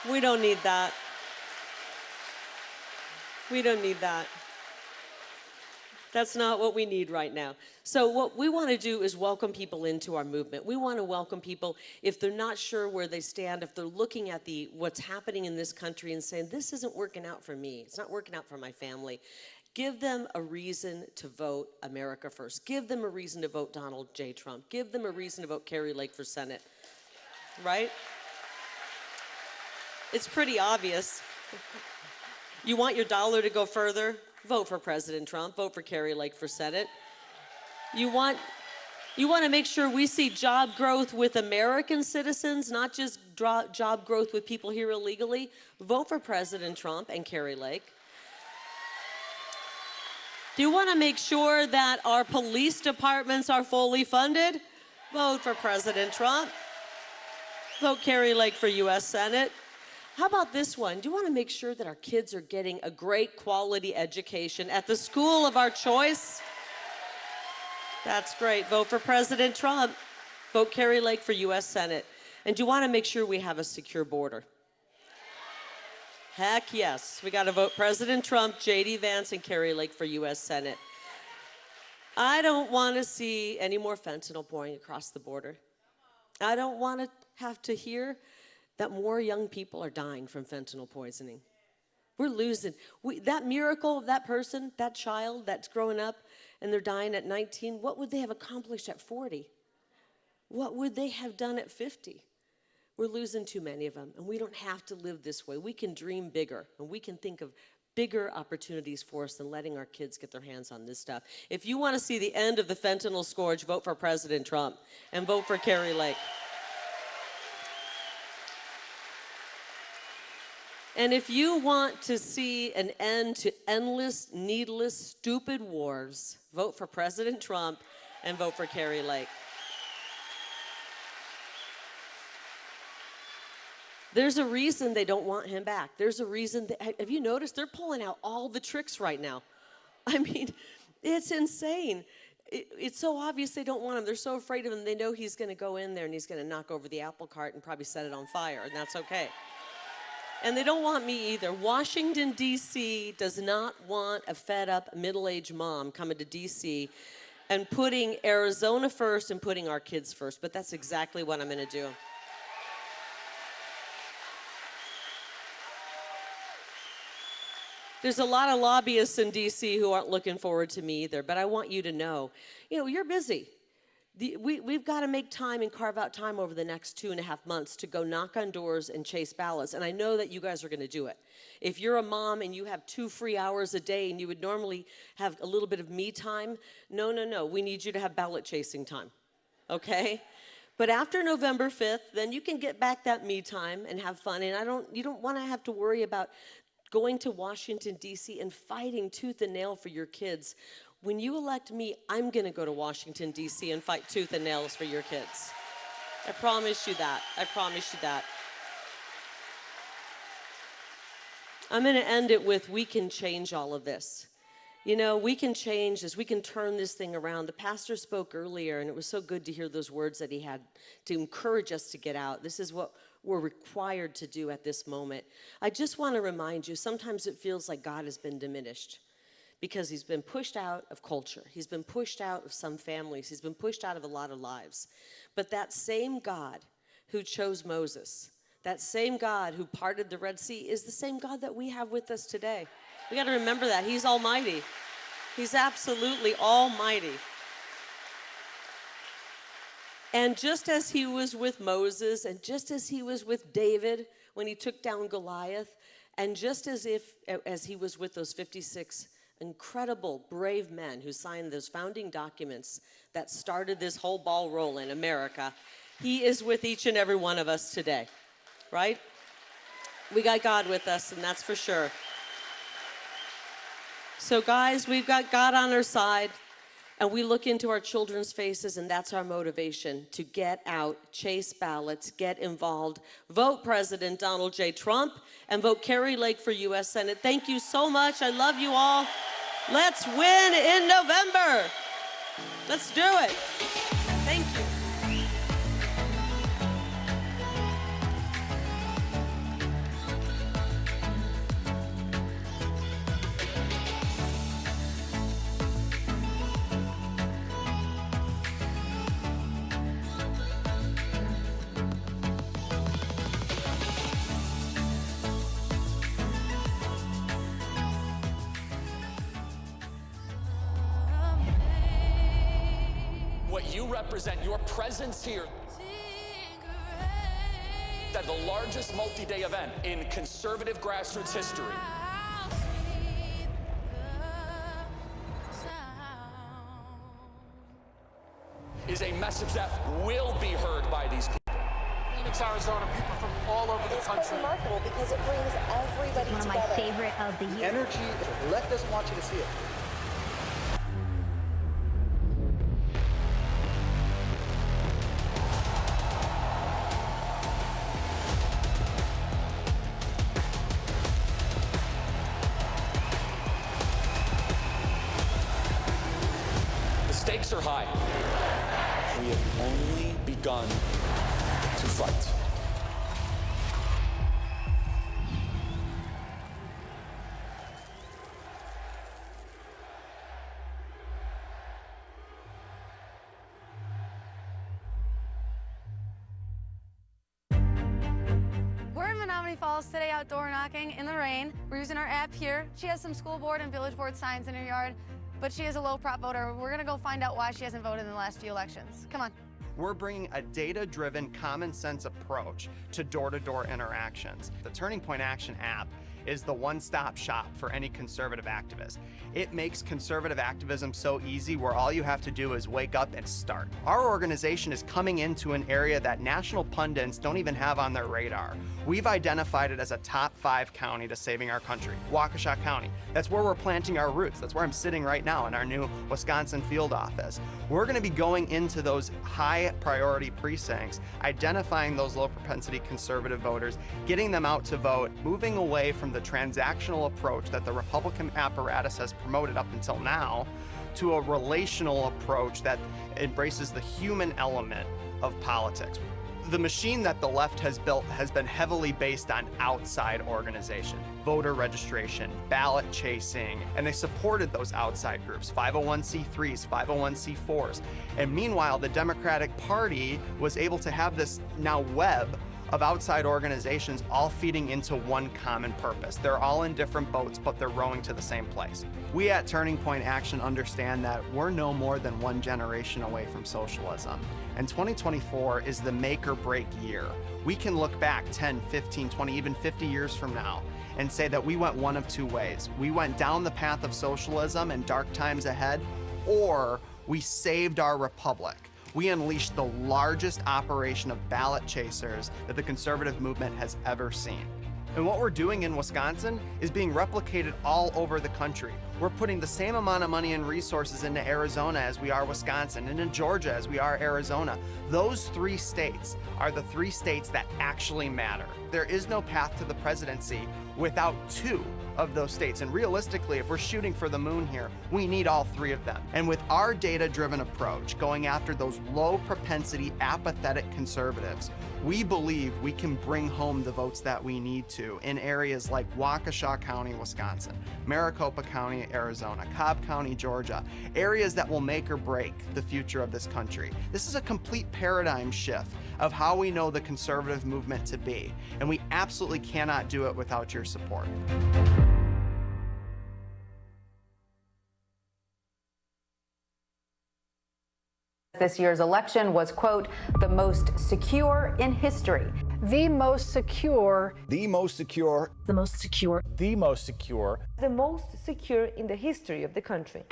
We don't need that. We don't need that. That's not what we need right now. So what we want to do is welcome people into our movement. We want to welcome people if they're not sure where they stand, if they're looking at what's happening in this country and saying, this isn't working out for me. It's not working out for my family. Give them a reason to vote America First. Give them a reason to vote Donald J. Trump. Give them a reason to vote Kari Lake for Senate, right? It's pretty obvious. You want your dollar to go further? Vote for President Trump. Vote for Kari Lake for Senate. You want to make sure we see job growth with American citizens, not just job growth with people here illegally. Vote for President Trump and Kari Lake. Do you want to make sure that our police departments are fully funded? Vote for President Trump. Vote Kari Lake for U.S. Senate. How about this one? Do you want to make sure that our kids are getting a great quality education at the school of our choice? That's great. Vote for President Trump. Vote Kari Lake for U.S. Senate. And do you want to make sure we have a secure border? Heck yes. We got to vote President Trump, JD Vance, and Kari Lake for U.S. Senate. I don't want to see any more fentanyl pouring across the border. I don't want to have to hear that more young people are dying from fentanyl poisoning. We're losing. That miracle of that person, that child that's growing up and they're dying at 19, what would they have accomplished at 40? What would they have done at 50? We're losing too many of them, and we don't have to live this way. We can dream bigger, and we can think of bigger opportunities for us than letting our kids get their hands on this stuff. If you want to see the end of the fentanyl scourge, vote for President Trump and vote for Kari Lake. And if you want to see an end to endless, needless, stupid wars, vote for President Trump and vote for Kari Lake. There's a reason they don't want him back. There's a reason. Have you noticed? They're pulling out all the tricks right now. I mean, it's insane. It's so obvious they don't want him. They're so afraid of him. They know he's going to go in there and he's going to knock over the apple cart and probably set it on fire, and that's okay. And they don't want me either. Washington, D.C. does not want a fed-up middle-aged mom coming to D.C. and putting Arizona first and putting our kids first. But that's exactly what I'm going to do. There's a lot of lobbyists in D.C. who aren't looking forward to me either. But I want you to know, you're busy. We've got to make time and carve out time over the next 2.5 months to go knock on doors and chase ballots. And I know that you guys are going to do it. If you're a mom and you have 2 free hours a day and you would normally have a little bit of me time, no. We need you to have ballot chasing time, okay? But after November 5th, then you can get back that me time and have fun. And you don't want to have to worry about going to Washington, D.C. and fighting tooth and nail for your kids. When you elect me, I'm going to go to Washington, D.C. and fight tooth and nails for your kids. I promise you that. I promise you that. I'm going to end it with, we can change all of this. We can change this. We can turn this thing around. The pastor spoke earlier, and it was so good to hear those words that he had to encourage us to get out. This is what we're required to do at this moment. I just want to remind you, sometimes it feels like God has been diminished, because he's been pushed out of culture. He's been pushed out of some families. He's been pushed out of a lot of lives. But that same God who chose Moses, that same God who parted the Red Sea, is the same God that we have with us today. We got to remember that. He's almighty. He's absolutely almighty. And just as he was with Moses, and just as he was with David when he took down Goliath, and just as he was with those 56 incredible, brave men who signed those founding documents that started this whole ball rolling in America, he is with each and every one of us today, right? We got God with us, and that's for sure. So guys, we've got God on our side, and we look into our children's faces, and that's our motivation, to get out, chase ballots, get involved, vote President Donald J. Trump, and vote Kari Lake for U.S. Senate. Thank you so much. I love you all. Let's win in November. Let's do it. Thank you. But you represent your presence here at the largest multi-day event in conservative grassroots history. Is a message that will be heard by these people. Phoenix, Arizona, people from all over the country. It's remarkable because it brings everybody together. One of my favorite of the year. Energy, the left doesn't want you to see it. The stakes are high. We have only begun to fight. We're in Menominee Falls today, out door knocking in the rain. We're using our app here. She has some school board and village board signs in her yard, but she is a low prop voter. We're gonna go find out why she hasn't voted in the last few elections. Come on. We're bringing a data-driven, common-sense approach to door-to-door interactions. The Turning Point Action app is the one-stop shop for any conservative activist. It makes conservative activism so easy where all you have to do is wake up and start. Our organization is coming into an area that national pundits don't even have on their radar. We've identified it as a top 5 county to saving our country, Waukesha County. That's where we're planting our roots. That's where I'm sitting right now in our new Wisconsin field office. We're gonna be going into those high priority precincts, identifying those low propensity conservative voters, getting them out to vote, moving away from the transactional approach that the Republican apparatus has promoted up until now to a relational approach that embraces the human element of politics. The machine that the left has built has been heavily based on outside organization, voter registration, ballot chasing, and they supported those outside groups, 501c3s, 501c4s. And meanwhile, the Democratic Party was able to have this now web of outside organizations all feeding into one common purpose. They're all in different boats, but they're rowing to the same place. We at Turning Point Action understand that we're no more than one generation away from socialism. And 2024 is the make or break year. We can look back 10, 15, 20, even 50 years from now and say that we went one of two ways. We went down the path of socialism and dark times ahead, or we saved our republic. We unleashed the largest operation of ballot chasers that the conservative movement has ever seen. And what we're doing in Wisconsin is being replicated all over the country. We're putting the same amount of money and resources into Arizona as we are Wisconsin, and in Georgia as we are Arizona. Those 3 states are the 3 states that actually matter. There is no path to the presidency without 2 of those states. And realistically, if we're shooting for the moon here, we need all 3 of them. And with our data-driven approach, going after those low propensity, apathetic conservatives, we believe we can bring home the votes that we need to in areas like Waukesha County, Wisconsin, Maricopa County, Arizona, Cobb County, Georgia, areas that will make or break the future of this country. This is a complete paradigm shift of how we know the conservative movement to be, and we absolutely cannot do it without your support. This year's election was, quote, the most secure in history. The most secure. The most secure. The most secure. The most secure. The most secure in the history of the country.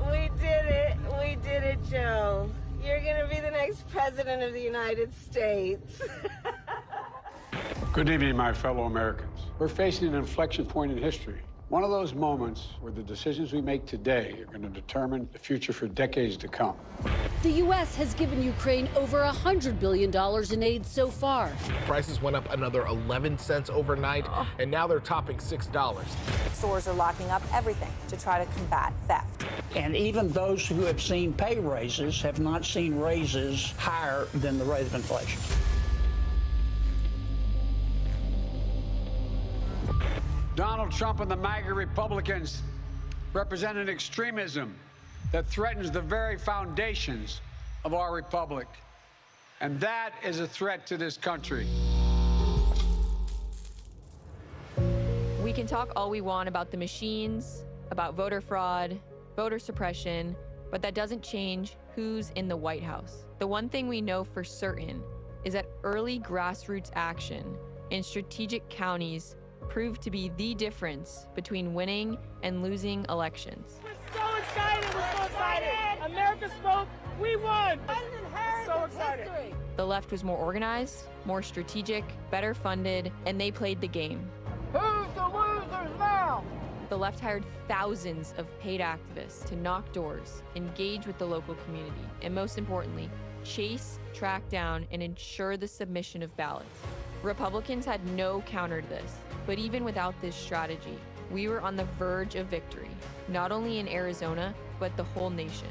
We did it. We did it, Joe. You're going to be the next president of the United States. Good evening, my fellow Americans. We're facing an inflection point in history. One of those moments where the decisions we make today are going to determine the future for decades to come. The U.S. has given Ukraine over $100 billion in aid so far. Prices went up another 11 cents overnight, and now they're topping $6. Stores are locking up everything to try to combat theft. And even those who have seen pay raises have not seen raises higher than the rate of inflation. Donald Trump and the MAGA Republicans represent an extremism that threatens the very foundations of our republic. And that is a threat to this country. We can talk all we want about the machines, about voter fraud, voter suppression, but that doesn't change who's in the White House. The one thing we know for certain is that early grassroots action in strategic counties proved to be the difference between winning and losing elections. We're so excited. We're so excited. America spoke. We won. So excited. The left was more organized, more strategic, better funded, and they played the game. Who's the losers now? The left hired thousands of paid activists to knock doors, engage with the local community, and most importantly, chase, track down, and ensure the submission of ballots. Republicans had no counter to this, but even without this strategy, we were on the verge of victory, not only in Arizona, but the whole nation.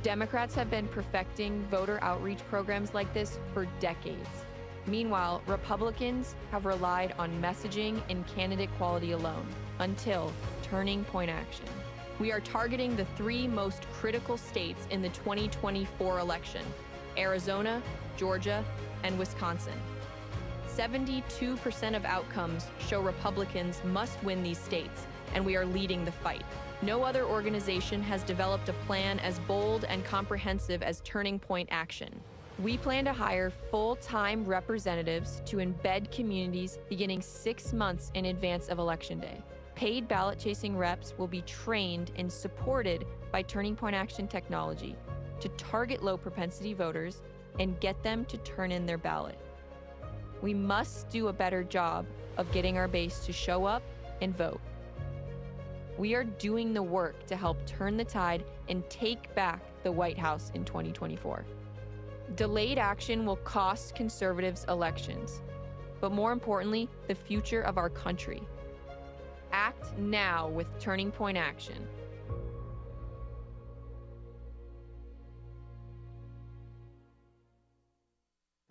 Democrats have been perfecting voter outreach programs like this for decades. Meanwhile, Republicans have relied on messaging and candidate quality alone until turning point action. We are targeting the 3 most critical states in the 2024 election: Arizona, Georgia, and Wisconsin. 72% of outcomes show Republicans must win these states, and we are leading the fight. No other organization has developed a plan as bold and comprehensive as Turning Point Action. We plan to hire full-time representatives to embed communities beginning 6 months in advance of Election Day. Paid ballot-chasing reps will be trained and supported by Turning Point Action technology to target low-propensity voters and get them to turn in their ballot. We must do a better job of getting our base to show up and vote. We are doing the work to help turn the tide and take back the White House in 2024. Delayed action will cost conservatives elections, but more importantly, the future of our country. Act now with Turning Point Action.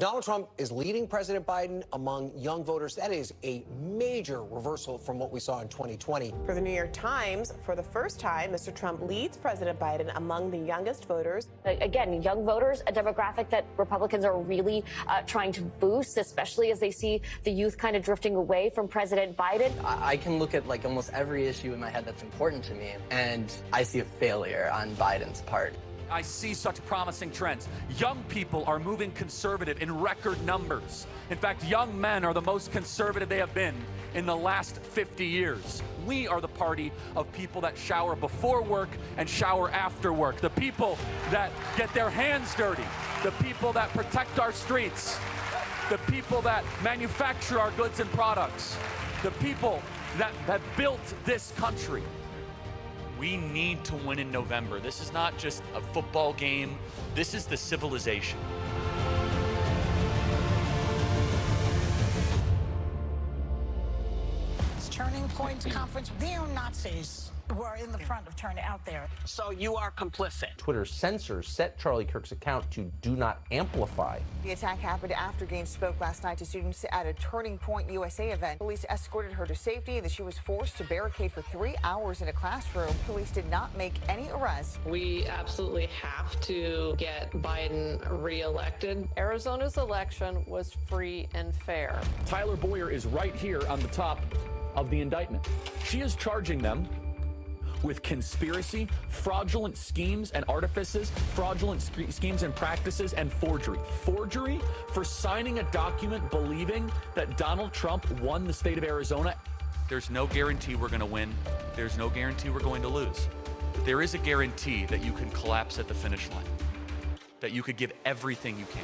Donald Trump is leading President Biden among young voters. That is a major reversal from what we saw in 2020. For the New York Times, for the first time, Mr. Trump leads President Biden among the youngest voters. Again, young voters, a demographic that Republicans are really trying to boost, especially as they see the youth kind of drifting away from President Biden. I can look at like almost every issue in my head that's important to me, and I see a failure on Biden's part. I see such promising trends. Young people are moving conservative in record numbers. In fact, young men are the most conservative they have been in the last 50 years. We are the party of people that shower before work and shower after work. The people that get their hands dirty. The people that protect our streets. The people that manufacture our goods and products. The people that built this country. We need to win in November. This is not just a football game. This is the civilization. It's Turning Point Conference. Neo-Nazis were in the front of turning out there. So you are complicit. Twitter's censors set Charlie Kirk's account to do not amplify. The attack happened after Gaines spoke last night to students at a Turning Point USA event. Police escorted her to safety, that she was forced to barricade for 3 hours in a classroom. Police did not make any arrests. We absolutely have to get Biden reelected. Arizona's election was free and fair. Tyler Boyer is right here on the top of the indictment. She is charging them with conspiracy, fraudulent schemes and artifices, fraudulent schemes and practices, and forgery. Forgery for signing a document believing that Donald Trump won the state of Arizona. There's no guarantee we're going to win. There's no guarantee we're going to lose. But there is a guarantee that you can collapse at the finish line, that you could give everything you can.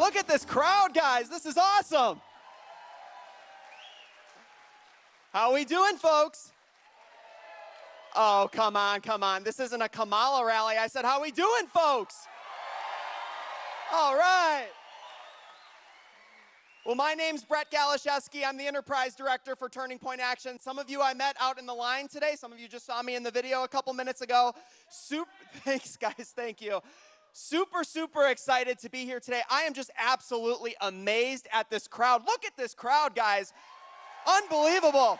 Look at this crowd, guys. This is awesome. How we doing, folks? Oh, come on, come on. This isn't a Kamala rally. I said, how we doing, folks? All right. Well, my name's Brett Galashewski. I'm the Enterprise Director for Turning Point Action. Some of you I met out in the line today. Some of you just saw me in the video a couple minutes ago. Thanks, guys. Thank you. Super excited to be here today. I am just absolutely amazed at this crowd. Look at this crowd, guys. Unbelievable.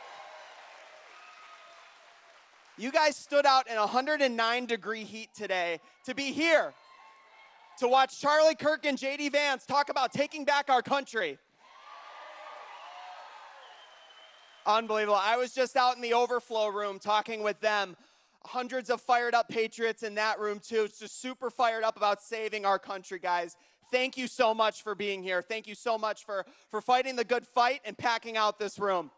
You guys stood out in 109-degree heat today to be here to watch Charlie Kirk and JD Vance talk about taking back our country. Unbelievable. I was just out in the overflow room talking with them. Hundreds of fired up patriots in that room too. It's just super fired up about saving our country, guys. Thank you so much for being here. Thank you so much for fighting the good fight and packing out this room.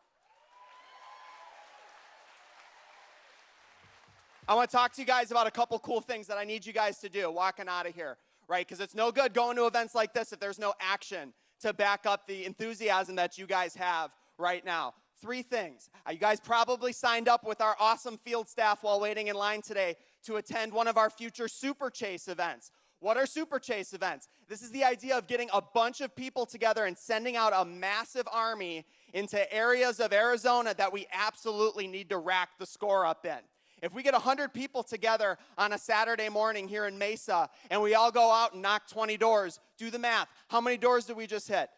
I want to talk to you guys about a couple cool things that I need you guys to do walking out of here, right? Because it's no good going to events like this if there's no action to back up the enthusiasm that you guys have right now. 3 things. You guys probably signed up with our awesome field staff while waiting in line today to attend one of our future Super Chase events. What are Super Chase events? This is the idea of getting a bunch of people together and sending out a massive army into areas of Arizona that we absolutely need to rack the score up in. If we get 100 people together on a Saturday morning here in Mesa and we all go out and knock 20 doors, do the math. How many doors did we just hit?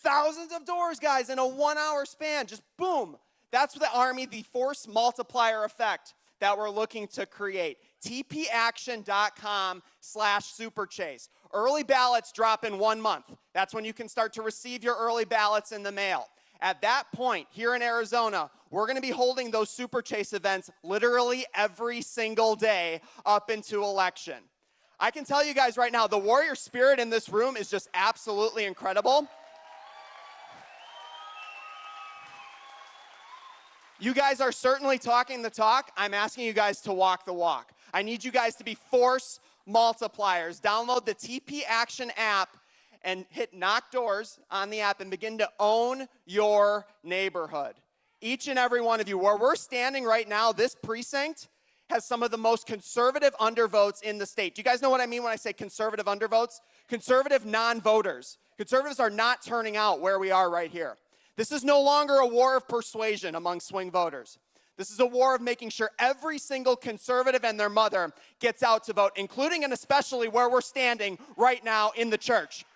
Thousands of doors, guys, in a 1-hour span. Just boom. That's the Army, the force multiplier effect that we're looking to create. tpaction.com/superchase. Early ballots drop in 1 month. That's when you can start to receive your early ballots in the mail. At that point, here in Arizona, we're going to be holding those Super Chase events literally every single day up into election. I can tell you guys right now, the warrior spirit in this room is just absolutely incredible. You guys are certainly talking the talk. I'm asking you guys to walk the walk. I need you guys to be force multipliers. Download the TP Action app and hit knock doors on the app and begin to own your neighborhood. Each and every one of you, where we're standing right now, this precinct has some of the most conservative undervotes in the state. Do you guys know what I mean when I say conservative undervotes? Conservative non-voters. Conservatives are not turning out where we are right here. This is no longer a war of persuasion among swing voters. This is a war of making sure every single conservative and their mother gets out to vote, including and especially where we're standing right now in the church.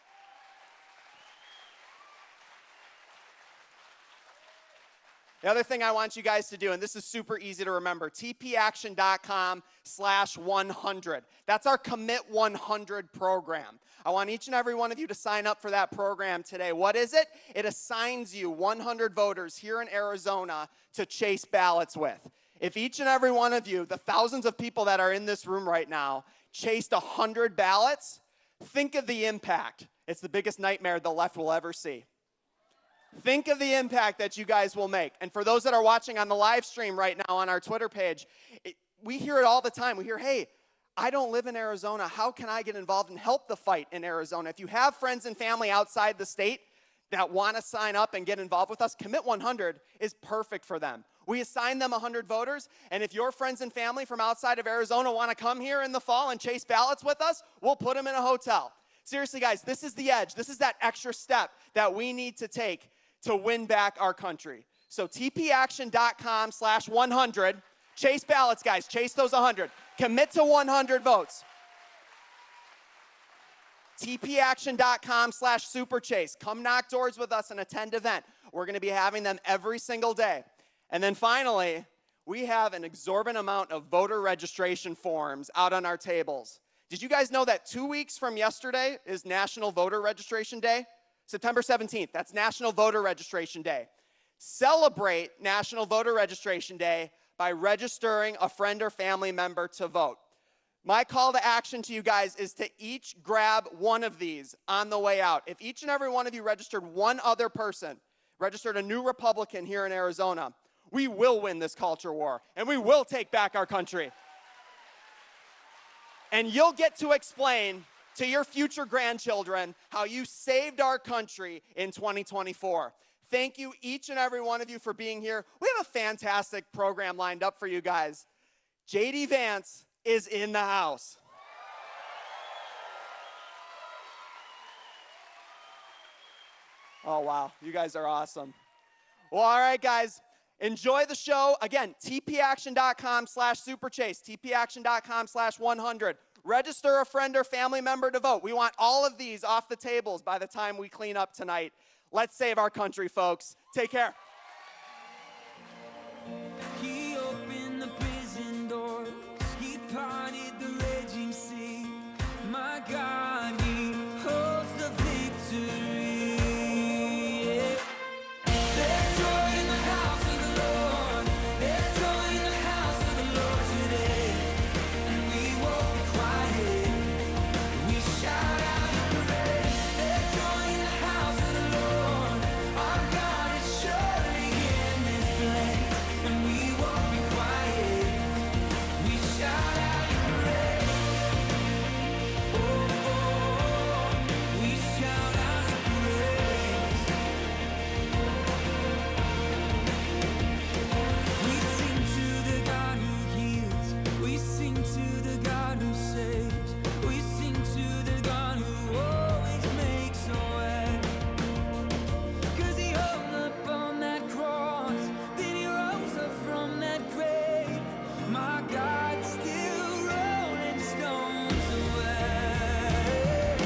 The other thing I want you guys to do, and this is super easy to remember, tpaction.com/100. That's our Commit 100 program. I want each and every one of you to sign up for that program today. What is it? It assigns you 100 voters here in Arizona to chase ballots with. If each and every one of you, the thousands of people that are in this room right now, chased 100 ballots, think of the impact. It's the biggest nightmare the left will ever see. Think of the impact that you guys will make. And for those that are watching on the live stream right now on our Twitter page, we hear it all the time. We hear, hey, I don't live in Arizona. How can I get involved and help the fight in Arizona? If you have friends and family outside the state that want to sign up and get involved with us, Commit 100 is perfect for them. We assign them 100 voters, and if your friends and family from outside of Arizona want to come here in the fall and chase ballots with us, we'll put them in a hotel. Seriously, guys, this is the edge. This is that extra step that we need to take to win back our country. So tpaction.com/100. Chase ballots, guys. Chase those 100. Commit to 100 votes. tpaction.com/superchase. Come knock doors with us and attend event. We're going to be having them every single day. And then finally, we have an exorbitant amount of voter registration forms out on our tables. Did you guys know that 2 weeks from yesterday is National Voter Registration Day? September 17th, that's National Voter Registration Day. Celebrate National Voter Registration Day by registering a friend or family member to vote. My call to action to you guys is to each grab one of these on the way out. If each and every one of you registered one other person, registered a new Republican here in Arizona, we will win this culture war, and we will take back our country. And you'll get to explain to your future grandchildren how you saved our country in 2024. Thank you, each and every one of you, for being here. We have a fantastic program lined up for you guys. JD Vance is in the house. Oh, wow. You guys are awesome. Well, all right, guys. Enjoy the show. Again, tpaction.com/superchase, tpaction.com/100. Register a friend or family member to vote. We want all of these off the tables by the time we clean up tonight. Let's save our country, folks. Take care. He opened the prison doors. He parted the raging sea. My God, he holds the victory. There's joy in the house of the Lord. There's joy in the house of the Lord today. And we won't be quiet. We shout out in praise. There's joy in the house of the Lord. Our God is surely in this place. And we won't be quiet. We shout out in praise. Oh, oh, oh. We shout out in praise. We sing to the God who heals. We sing to the God who saves. We sing to the God who always makes a way. 'Cause he hung up on that cross, then he rose up from that grave. My God, still rolling stones away.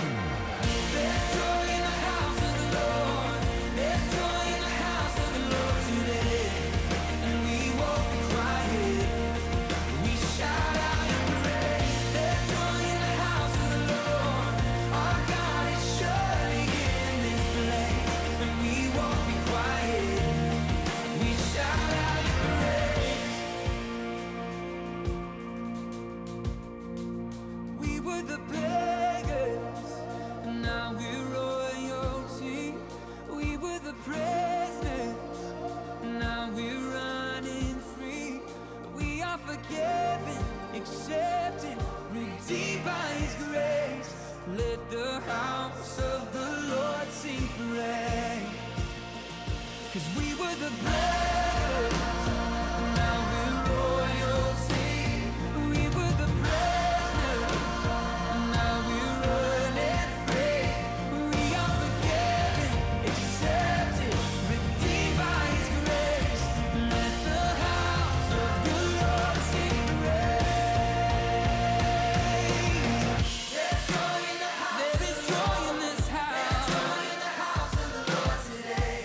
There's joy in the house of the Lord. There's joy in the house of the Lord today. And we won't be quiet. We shout out in praise. There's joy in the house of the Lord. Our God is surely in this place. And we won't be quiet. We shout out in praise. We were the beggars, and now we're royalty. We were the prisoners, and now we're running free. We are forgiven, accepted, redeemed by His grace. Let the house of the Lord sing praise. 'Cause we were the beggars, and now we're royalty. We were the prisoners, and now we're running free. We are forgiven, accepted, redeemed by His grace. Let the house of the Lord sing praise. There's joy in the house. There is joy in this house. There's joy in the house of the Lord today.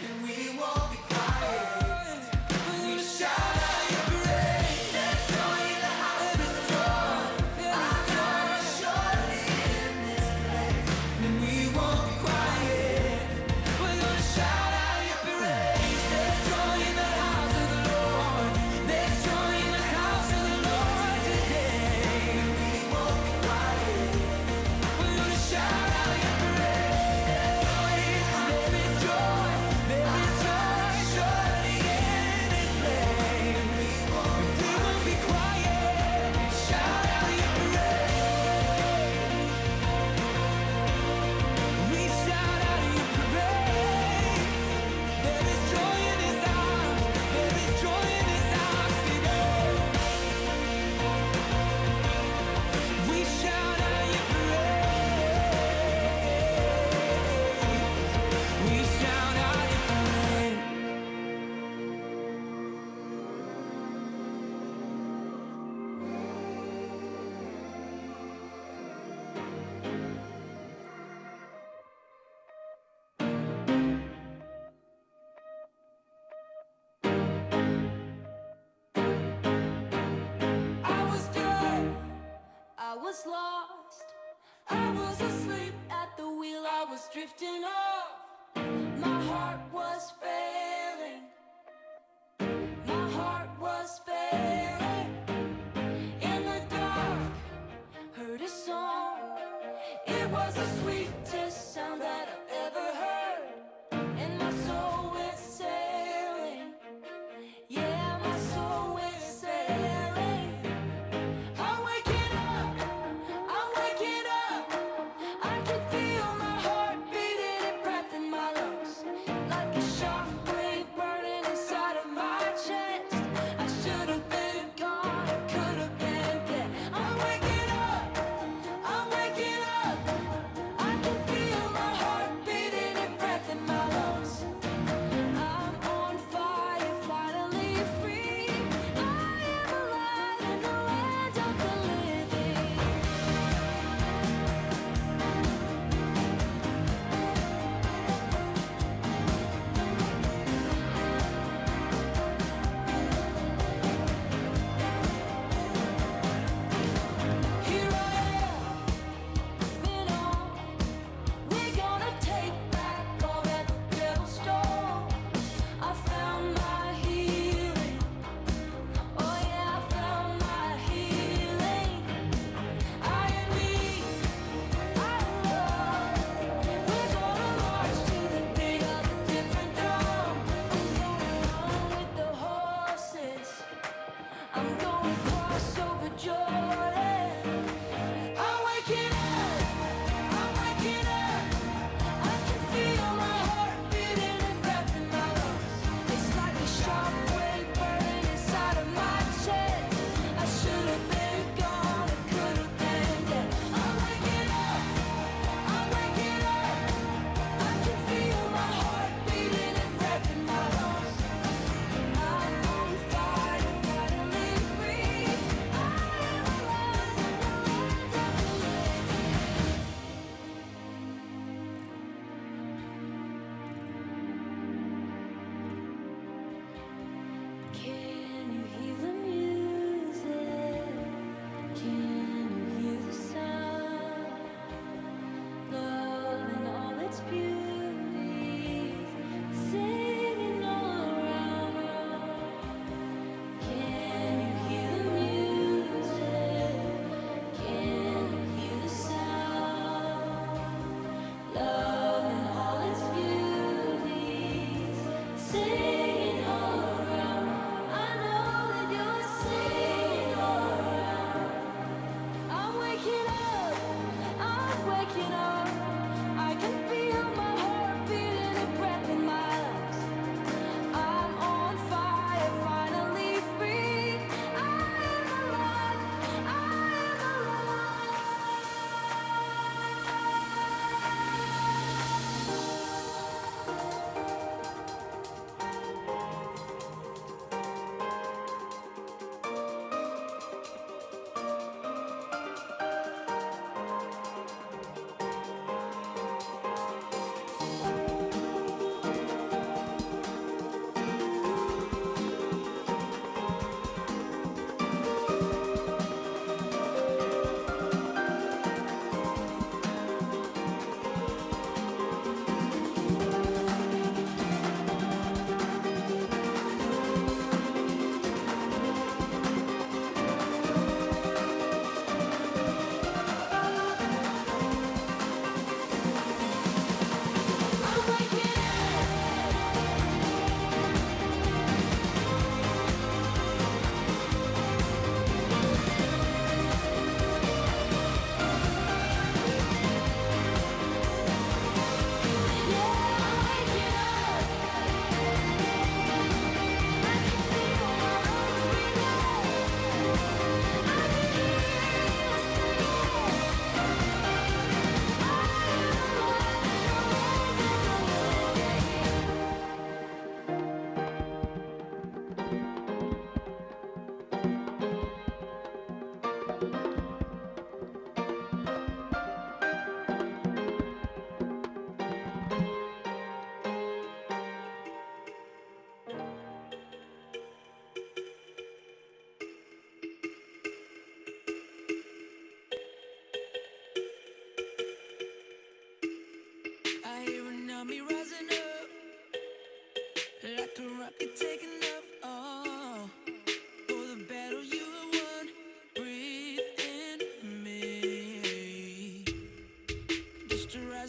And we won't be quiet. We shout out your praise. There's joy in the house. There is joy. Our God is surely in this place. And we won't be quiet. We're gonna shout out your praise. There's joy in the house of the Lord. There's joy in the house of the Lord today. And we won't be quiet. We're gonna shout out your praise. There is joy. There is joy surely in this place. We won't be quiet. Shout out your praise. We shout out your praise. There is joy in this house. There is joy in this house today. We shout out your praise. We shout out your praise. I was dead, I was lost, I was asleep at the wheel, I was drifting off. My heart was failing, my heart was failing. In the dark, heard a song, it was the sweetest sound that I've ever heard. And my soul went sailing, yeah, my soul went sailing. I'm waking up, I'm waking up,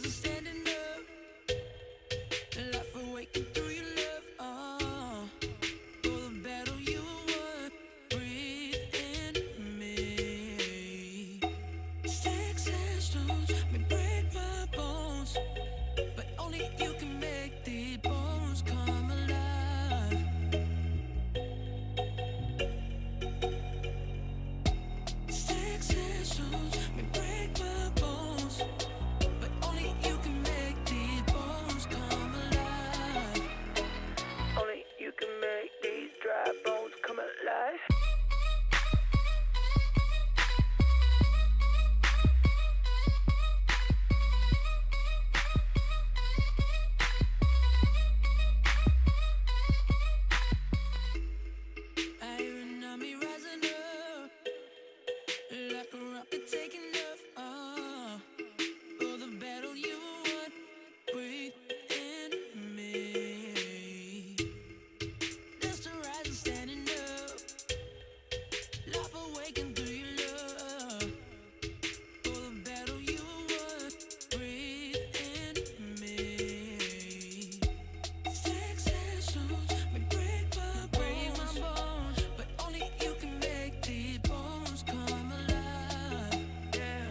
rising, standing up. Life awakened through your love. Oh, for the battle you won. Breathe in me. Sticks and stones may break my bones, but only you can make these bones come alive. Sticks and stones may break my bones, but only you can make these bones come alive. Only you can make these dry bones come alive. I hear an army rising up, like a rocket taking off. Oh, for the battle you won. Breathe in me. Dust arising, standing up. Life awakened through your love. For the battle you won. Breathe in me. Sticks and stones may break my bones, but only you can make these bones come alive. Yeah,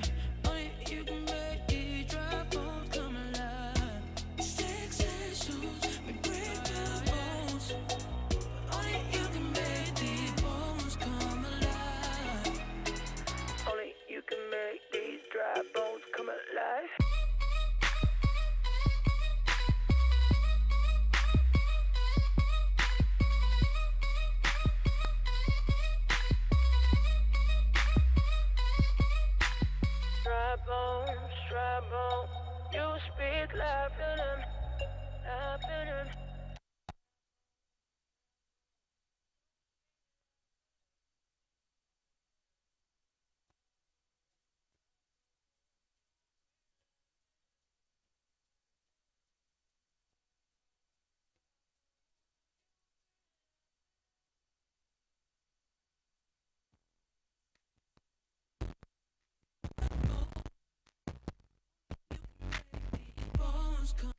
only you can make these dry bones come alive. Sticks and stones may break my bones, but only you can make these bones come alive. Only you can make these dry bones come alive. Dry bones, you speak life in them, life in them. Bones come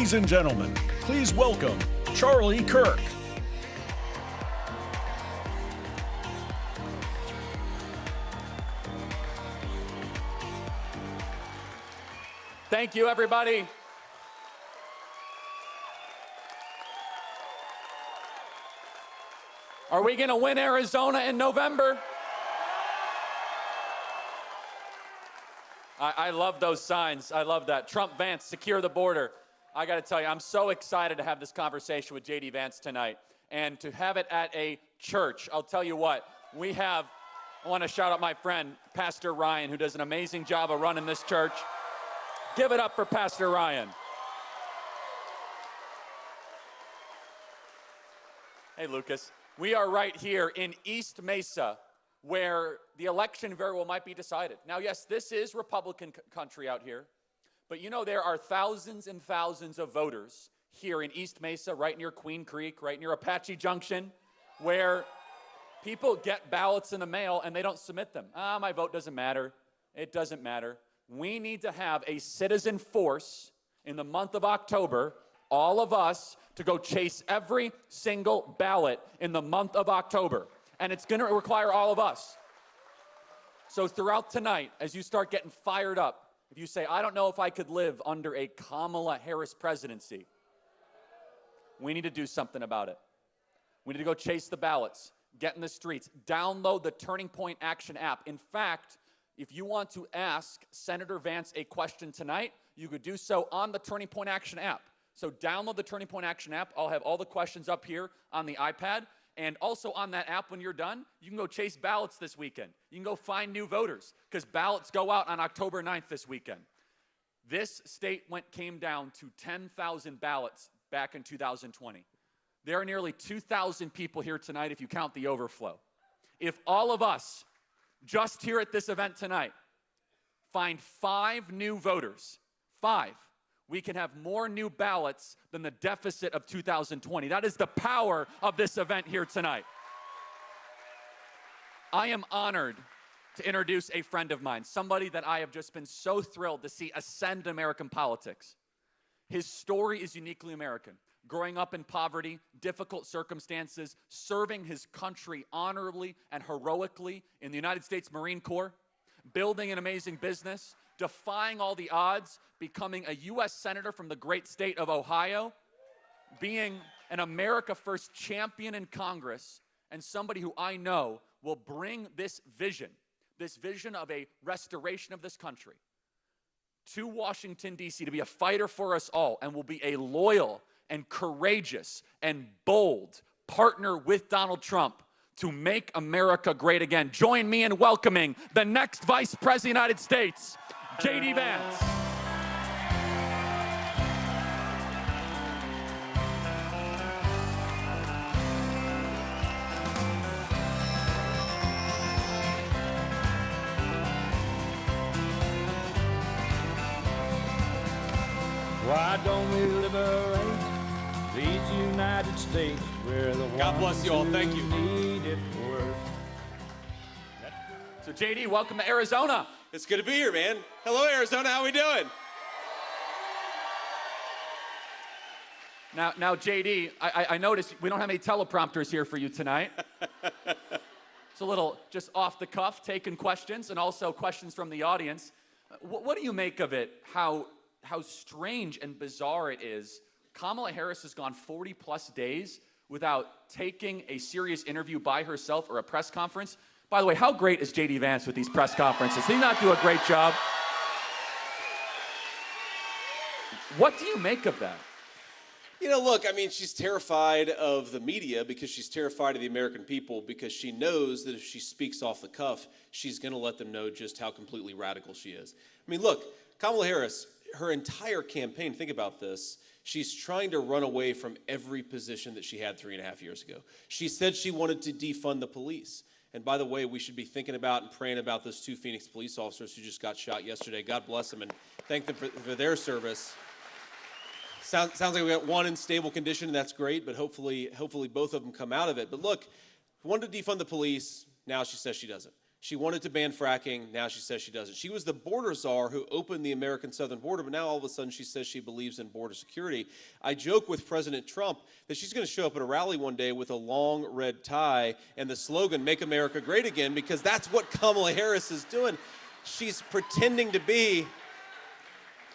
Ladies and gentlemen, please welcome Charlie Kirk. Thank you, everybody. Are we going to win Arizona in November? I love those signs. I love that. Trump, Vance, secure the border. I got to tell you, I'm so excited to have this conversation with JD Vance tonight and to have it at a church. I'll tell you what, I want to shout out my friend, Pastor Ryan, who does an amazing job of running this church. Give it up for Pastor Ryan. Hey, Lucas. We are right here in East Mesa, where the election very well might be decided. Now, yes, this is Republican country out here, but you know there are thousands and thousands of voters here in East Mesa, right near Queen Creek, right near Apache Junction, where people get ballots in the mail and they don't submit them. My vote doesn't matter. It doesn't matter. We need to have a citizen force in the month of October, all of us, to go chase every single ballot in the month of October. And it's going to require all of us. So throughout tonight, as you start getting fired up, if you say, I don't know if I could live under a Kamala Harris presidency, we need to do something about it. We need to go chase the ballots, get in the streets, download the Turning Point Action app. In fact, if you want to ask Senator Vance a question tonight, you could do so on the Turning Point Action app. So download the Turning Point Action app. I'll have all the questions up here on the iPad. And also on that app, when you're done, you can go chase ballots this weekend. You can go find new voters, because ballots go out on October 9th this weekend. This state came down to 10,000 ballots back in 2020. There are nearly 2,000 people here tonight if you count the overflow. If all of us, just here at this event tonight, find 5 new voters, 5, we can have more new ballots than the deficit of 2020. That is the power of this event here tonight. I am honored to introduce a friend of mine, somebody that I have just been so thrilled to see ascend in American politics. His story is uniquely American. Growing up in poverty, difficult circumstances, serving his country honorably and heroically in the United States Marine Corps, building an amazing business, defying all the odds, becoming a U.S. Senator from the great state of Ohio, being an America First champion in Congress, and somebody who I know will bring this vision of a restoration of this country to Washington, D.C. to be a fighter for us all, and will be a loyal and courageous and bold partner with Donald Trump to make America great again. Join me in welcoming the next Vice President of the United States, JD Vance. Why don't we liberate these United States where the God bless you all. Thank you. Need it worse. So JD, welcome to Arizona. It's good to be here, man. Hello, Arizona. How we doing? Now, JD, I noticed we don't have any teleprompters here for you tonight. It's a little just off the cuff, taking questions, and also questions from the audience. What do you make of it, how strange and bizarre it is? Kamala Harris has gone 40-plus days without taking a serious interview by herself or a press conference. By the way, how great is JD Vance with these press conferences? Did he not do a great job? What do you make of that? You know, look, I mean, she's terrified of the media because she's terrified of the American people, because she knows that if she speaks off the cuff, she's going to let them know just how completely radical she is. I mean, look, Kamala Harris, her entire campaign, think about this, she's trying to run away from every position that she had 3.5 years ago. She said she wanted to defund the police. And by the way, we should be thinking about and praying about those 2 Phoenix police officers who just got shot yesterday. God bless them and thank them for their service. Sounds like we got one in stable condition, and that's great, but hopefully both of them come out of it. But look, wanted to defund the police, now she says she doesn't. She wanted to ban fracking. Now she says she doesn't. She was the border czar who opened the American southern border, but now all of a sudden she says she believes in border security. I joke with President Trump that she's going to show up at a rally one day with a long red tie and the slogan, "Make America Great Again," because that's what Kamala Harris is doing. She's pretending to be,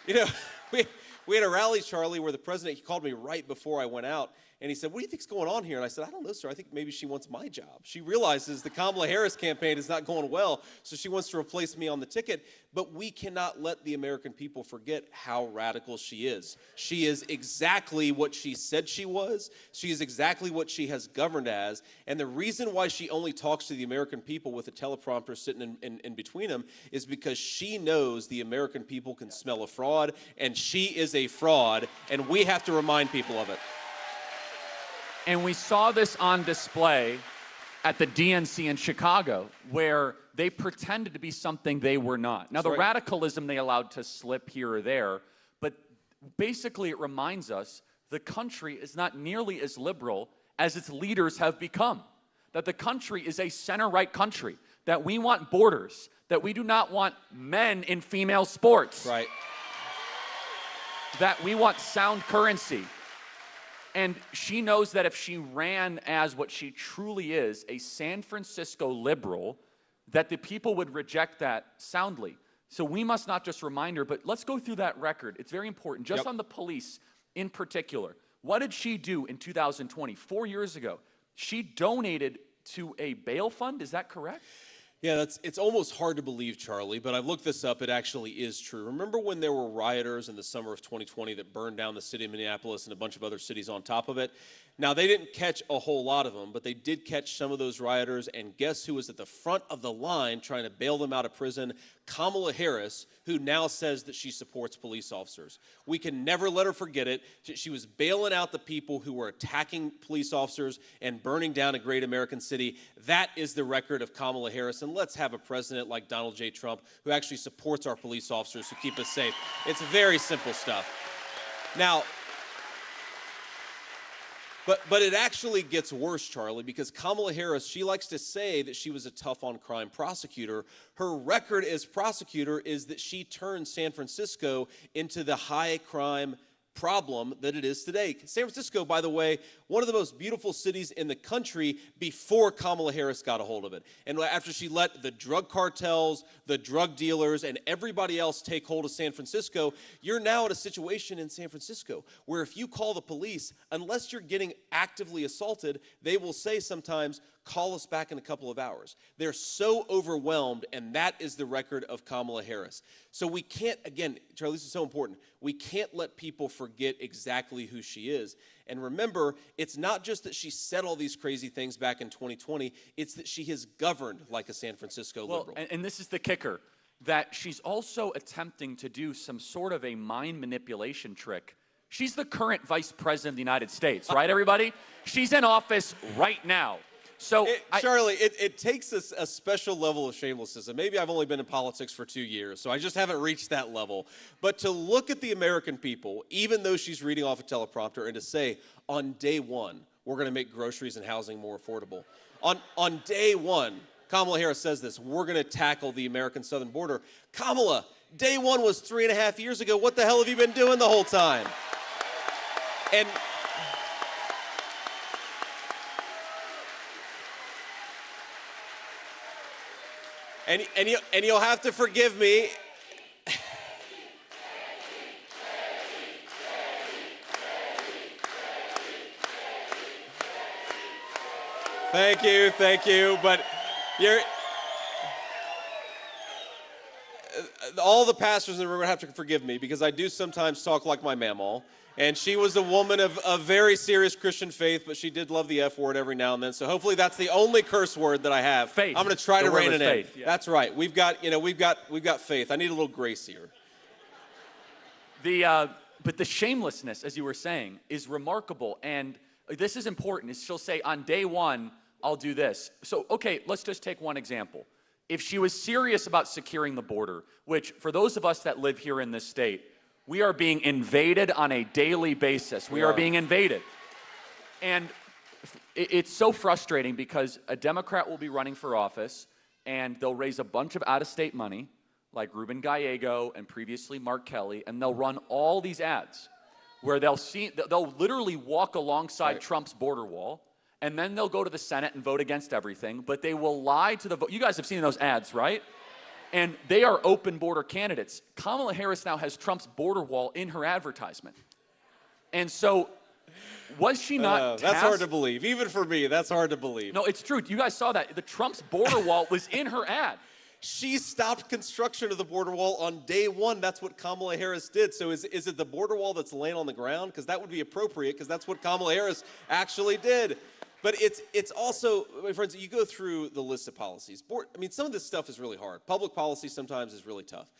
you know, we had a rally, Charlie, where the president, he called me right before I went out, and he said, "What do you think's going on here?" And I said, "I don't know, sir. I think maybe she wants my job." She realizes the Kamala Harris campaign is not going well, so she wants to replace me on the ticket. But we cannot let the American people forget how radical she is. She is exactly what she said she was. She is exactly what she has governed as. And the reason why she only talks to the American people with a teleprompter sitting in between them is because she knows the American people can smell a fraud, and she is a fraud, and we have to remind people of it. And we saw this on display at the DNC in Chicago, where they pretended to be something they were not. Now, the radicalism they allowed to slip here or there, but basically it reminds us the country is not nearly as liberal as its leaders have become. That the country is a center-right country, that we want borders, that we do not want men in female sports. Right. That we want sound currency. And she knows that if she ran as what she truly is, a San Francisco liberal, that the people would reject that soundly. So we must not just remind her, but let's go through that record. It's very important. Just on the police in particular. What did she do in 2020, 4 years ago? She donated to a bail fund, is that correct? Yeah, it's almost hard to believe, Charlie, but I've looked this up. It actually is true. Remember when there were rioters in the summer of 2020 that burned down the city of Minneapolis and a bunch of other cities on top of it? Now, they didn't catch a whole lot of them, but they did catch some of those rioters, and guess who was at the front of the line trying to bail them out of prison? Kamala Harris, who now says that she supports police officers. We can never let her forget it. She was bailing out the people who were attacking police officers and burning down a great American city. That is the record of Kamala Harris, and let's have a president like Donald J. Trump who actually supports our police officers who keep us safe. It's very simple stuff. Now, But it actually gets worse, Charlie, because Kamala Harris, she likes to say that she was a tough-on-crime prosecutor. Her record as prosecutor is that she turned San Francisco into the high-crime problem that it is today. San Francisco, by the way, one of the most beautiful cities in the country before Kamala Harris got a hold of it. And after she let the drug cartels, the drug dealers, and everybody else take hold of San Francisco, you're now at a situation in San Francisco where if you call the police, unless you're getting actively assaulted, they will say sometimes, "Call us back in a couple of hours." They're so overwhelmed, and that is the record of Kamala Harris. So we can't, again, Charlie, this is so important, we can't let people forget exactly who she is. And remember, it's not just that she said all these crazy things back in 2020, it's that she has governed like a San Francisco liberal. And this is the kicker, that she's also attempting to do some sort of a mind manipulation trick. She's the current vice president of the United States, right, everybody? She's in office right now. So, Charlie, it takes a special level of shamelessness. And maybe I've only been in politics for 2 years, so I just haven't reached that level. But to look at the American people, even though she's reading off a teleprompter, and to say, on day one, we're going to make groceries and housing more affordable. On day one, Kamala Harris says this, we're going to tackle the American southern border. Kamala, day one was 3.5 years ago. What the hell have you been doing the whole time? And you'll have to forgive me. Thank you. But all the pastors in the room are going to have to forgive me because I do sometimes talk like my mamaw. And she was a woman of very serious Christian faith, but she did love the F word every now and then. So hopefully that's the only curse word that I have. Faith. I'm going to try to rein it in. Faith, yeah. That's right. We've got faith. I need a little grace here. But the shamelessness, as you were saying, is remarkable. And this is important. She'll say, on day one, I'll do this. So, okay, let's just take one example. If she was serious about securing the border, which for those of us that live here in this state, we are being invaded on a daily basis. We are being invaded. And it's so frustrating because a Democrat will be running for office and they'll raise a bunch of out-of-state money, like Ruben Gallego and previously Mark Kelly, and they'll run all these ads where they'll literally walk alongside Trump's border wall, and then they'll go to the Senate and vote against everything, but they will lie to the vote. You guys have seen those ads, right? And they are open border candidates. Kamala Harris now has Trump's border wall in her advertisement. And so, was she not That's hard to believe. Even for me, that's hard to believe. No, it's true. You guys saw that. The Trump's border wall was in her ad. She stopped construction of the border wall on day one. That's what Kamala Harris did. So is it the border wall that's laying on the ground? Because that would be appropriate, because that's what Kamala Harris actually did. But it's also, my friends, you go through the list of policies. Some of this stuff is really hard. Public policy sometimes is really tough.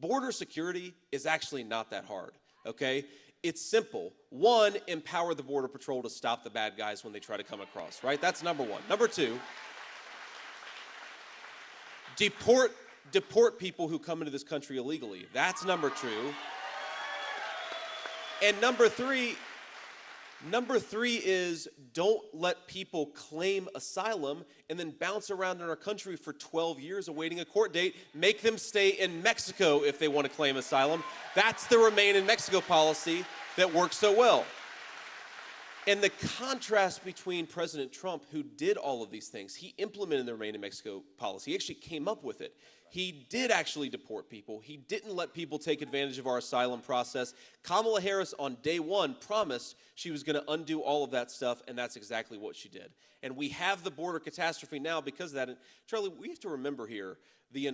Border security is actually not that hard, okay? It's simple. One, empower the Border Patrol to stop the bad guys when they try to come across, right? That's number one. Number two, deport people who come into this country illegally. That's number two. And number three is don't let people claim asylum and then bounce around in our country for 12 years awaiting a court date. Make them stay in Mexico if they want to claim asylum. That's the Remain in Mexico policy that works so well. And the contrast between President Trump, who did all of these things, he implemented the Remain in Mexico policy. He actually came up with it. He did actually deport people. He didn't let people take advantage of our asylum process. Kamala Harris on day one promised she was going to undo all of that stuff, and that's exactly what she did. And we have the border catastrophe now because of that. And Charlie, we have to remember here the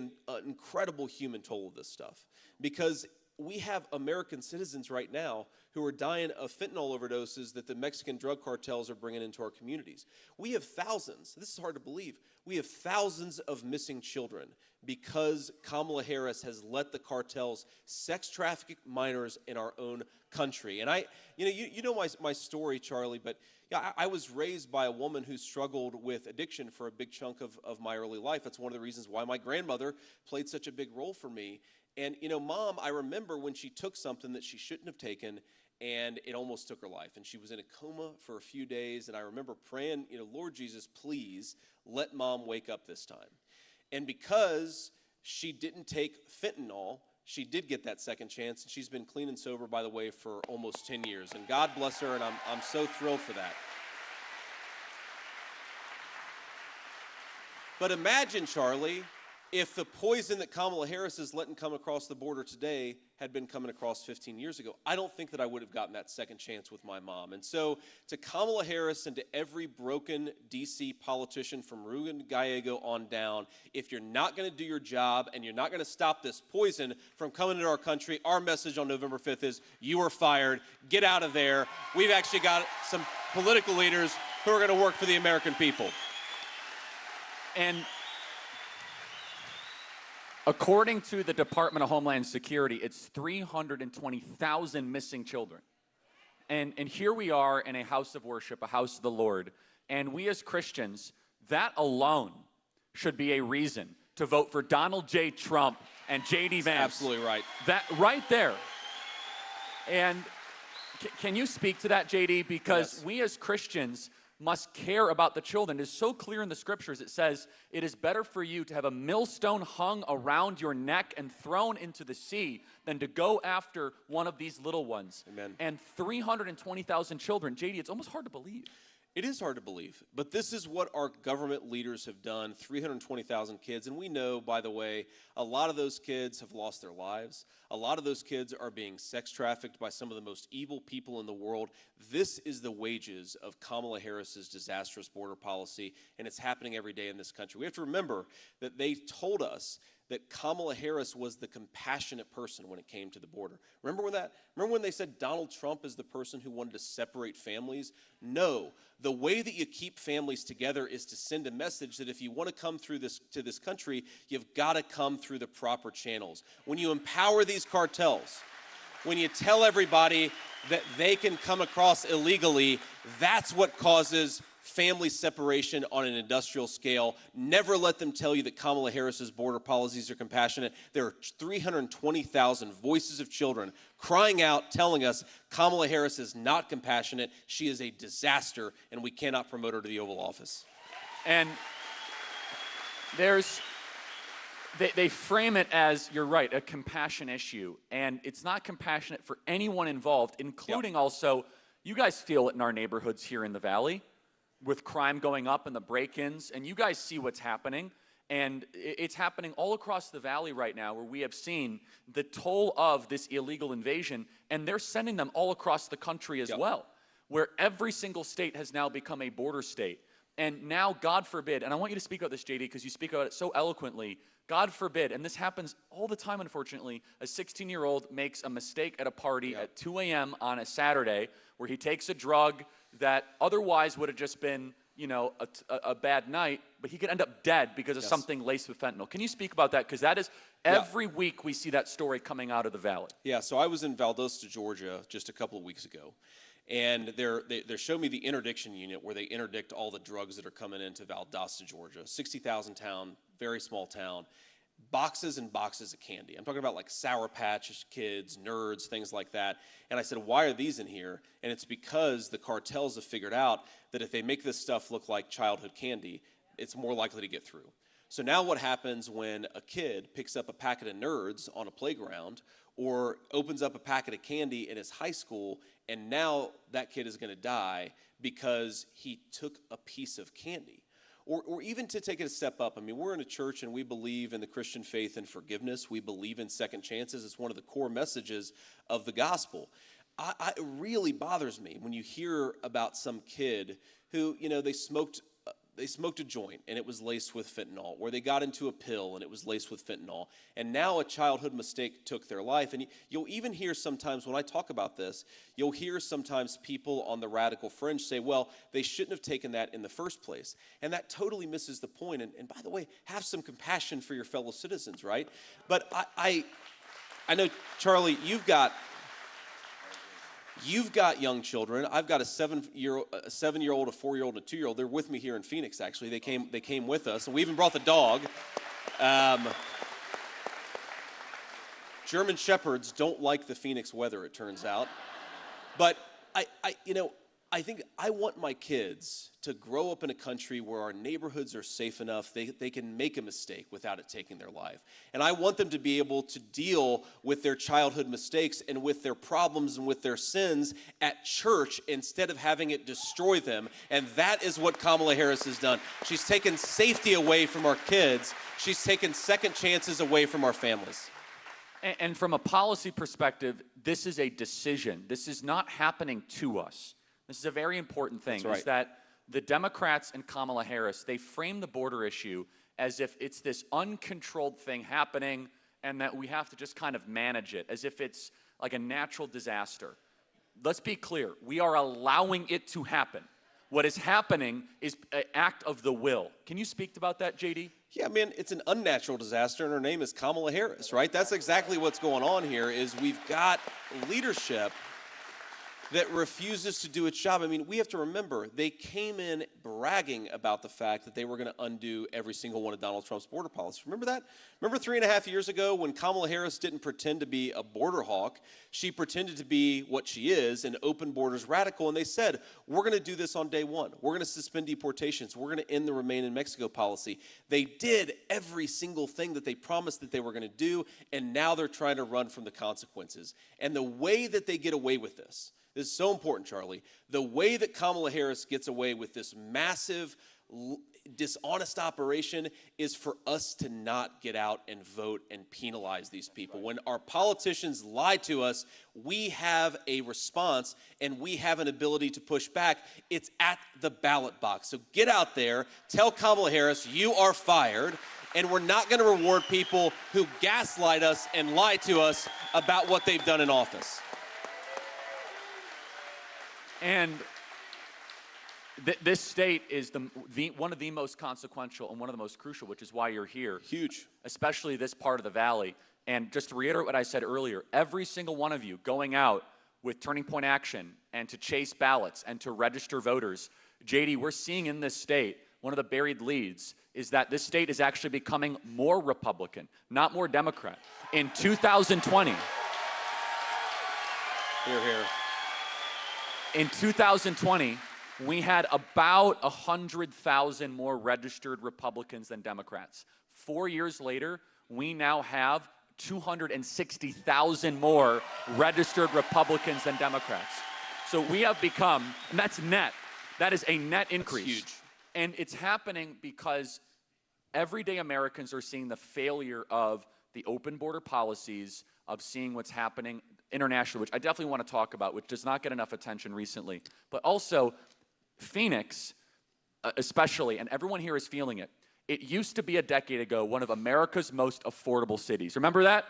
incredible human toll of this stuff, because we have American citizens right now who are dying of fentanyl overdoses that the Mexican drug cartels are bringing into our communities. We have thousands, this is hard to believe, we have thousands of missing children because Kamala Harris has let the cartels sex traffic minors in our own country. And you know my story, Charlie, but yeah, I was raised by a woman who struggled with addiction for a big chunk of my early life. That's one of the reasons why my grandmother played such a big role for me. And, Mom, I remember when she took something that she shouldn't have taken, and it almost took her life. And she was in a coma for a few days, and I remember praying, Lord Jesus, please let Mom wake up this time. And because she didn't take fentanyl, she did get that second chance, and she's been clean and sober, by the way, for almost 10 years. And God bless her, and I'm so thrilled for that. But imagine, Charlie, if the poison that Kamala Harris is letting come across the border today had been coming across 15 years ago. I don't think that I would have gotten that second chance with my mom. And so to Kamala Harris and to every broken D.C. politician from Ruben Gallego on down, if you're not going to do your job and you're not going to stop this poison from coming into our country, our message on November 5th is you are fired. Get out of there. We've actually got some political leaders who are going to work for the American people. And according to the Department of Homeland Security, it's 320,000 missing children. And here we are in a house of worship, a house of the Lord, and we as Christians, that alone should be a reason to vote for Donald J. Trump and JD Vance. Absolutely right. That right there. And can you speak to that, JD? Because we as Christians must care about the children. It is so clear in the scriptures. It says, it is better for you to have a millstone hung around your neck and thrown into the sea than to go after one of these little ones. Amen. And 320,000 children. JD, it's almost hard to believe. It is hard to believe, but this is what our government leaders have done, 320,000 kids. And we know, by the way, a lot of those kids have lost their lives. A lot of those kids are being sex trafficked by some of the most evil people in the world. This is the wages of Kamala Harris's disastrous border policy, and it's happening every day in this country. We have to remember that they told us that Kamala Harris was the compassionate person when it came to the border. Remember when they said Donald Trump is the person who wanted to separate families? No. The way that you keep families together is to send a message that if you want to come through to this country, you've got to come through the proper channels. When you empower these cartels, when you tell everybody that they can come across illegally, that's what causes family separation on an industrial scale. Never let them tell you that Kamala Harris's border policies are compassionate. There are 320,000 voices of children crying out, telling us Kamala Harris is not compassionate. She is a disaster, and we cannot promote her to the Oval Office. And there's They frame it as, you're right, a compassion issue. And it's not compassionate for anyone involved, including also, you guys feel it in our neighborhoods here in the Valley with crime going up and the break-ins. And you guys see what's happening. And it's happening all across the Valley right now, where we have seen the toll of this illegal invasion. And they're sending them all across the country as well, where every single state has now become a border state. And now, God forbid, and I want you to speak about this, JD, because you speak about it so eloquently, God forbid, and this happens all the time, unfortunately, a 16-year-old makes a mistake at a party at 2 a.m. on a Saturday where he takes a drug that otherwise would have just been, you know, a bad night, but he could end up dead because of something laced with fentanyl. Can you speak about that? Because that is, every week we see that story coming out of the Valley. Yeah, so I was in Valdosta, Georgia just a couple of weeks ago. And they're showing me the interdiction unit where they interdict all the drugs that are coming into Valdosta, Georgia. 60,000 town, very small town. Boxes and boxes of candy. I'm talking about like Sour Patch Kids, Nerds, things like that. And I said, why are these in here? And it's because the cartels have figured out that if they make this stuff look like childhood candy, it's more likely to get through. So now what happens when a kid picks up a packet of Nerds on a playground or opens up a packet of candy in his high school, and now that kid is going to die because he took a piece of candy? Or even to take it a step up, I mean, we're in a church and we believe in the Christian faith and forgiveness. We believe in second chances. It's one of the core messages of the gospel. It really bothers me when you hear about some kid who, you know, they smoked a joint and it was laced with fentanyl, or they got into a pill and it was laced with fentanyl, and now a childhood mistake took their life. And you'll even hear sometimes when I talk about this, you'll hear sometimes people on the radical fringe say, well, they shouldn't have taken that in the first place. And that totally misses the point. And by the way, have some compassion for your fellow citizens, right? But I know, Charlie, you've got young children. I've got a 7-year-old, a 4-year-old, and a 2-year-old. They're with me here in Phoenix, actually. They came with us, and we even brought the dog. German Shepherds don't like the Phoenix weather, it turns out. But I think I want my kids to grow up in a country where our neighborhoods are safe enough they can make a mistake without it taking their life. And I want them to be able to deal with their childhood mistakes and with their problems and with their sins at church instead of having it destroy them. And that is what Kamala Harris has done. She's taken safety away from our kids. She's taken second chances away from our families. And from a policy perspective, this is a decision. This is not happening to us. This is a very important thing, That's right. is that the Democrats and Kamala Harris, they frame the border issue as if it's this uncontrolled thing happening and that we have to just kind of manage it, as if it's like a natural disaster. Let's be clear. We are allowing it to happen. What is happening is an act of the will. Can you speak about that, JD? Yeah, man, it's an unnatural disaster, and her name is Kamala Harris, right? That's exactly what's going on here, is we've got leadership that refuses to do its job. I mean, we have to remember, they came in bragging about the fact that they were going to undo every single one of Donald Trump's border policies. Remember that? Remember 3.5 years ago when Kamala Harris didn't pretend to be a border hawk? She pretended to be what she is, an open borders radical, and they said, we're going to do this on day one. We're going to suspend deportations. We're going to end the Remain in Mexico policy. They did every single thing that they promised that they were going to do, and now they're trying to run from the consequences. And the way that they get away with this is so important, Charlie. The way that Kamala Harris gets away with this massive, dishonest operation is for us to not get out and vote and penalize these people. When our politicians lie to us, we have a response and we have an ability to push back. It's at the ballot box. So get out there, tell Kamala Harris, you are fired, and we're not going to reward people who gaslight us and lie to us about what they've done in office. And this state is one of the most consequential and one of the most crucial, which is why you're here. Huge. Especially this part of the Valley. And just to reiterate what I said earlier, every single one of you going out with Turning Point Action and to chase ballots and to register voters, JD, we're seeing in this state, one of the buried leads is that this state is actually becoming more Republican, not more Democrat. In 2020, Hear, hear. In 2020, we had about 100,000 more registered Republicans than Democrats. 4 years later, we now have 260,000 more registered Republicans than Democrats. So we have become, and that's net, that is a net increase. That's huge. And it's happening because everyday Americans are seeing the failure of the open border policies, of seeing what's happening internationally, which I definitely want to talk about, which does not get enough attention recently. But also, Phoenix, especially, and everyone here is feeling it. It used to be a decade ago one of America's most affordable cities. Remember that?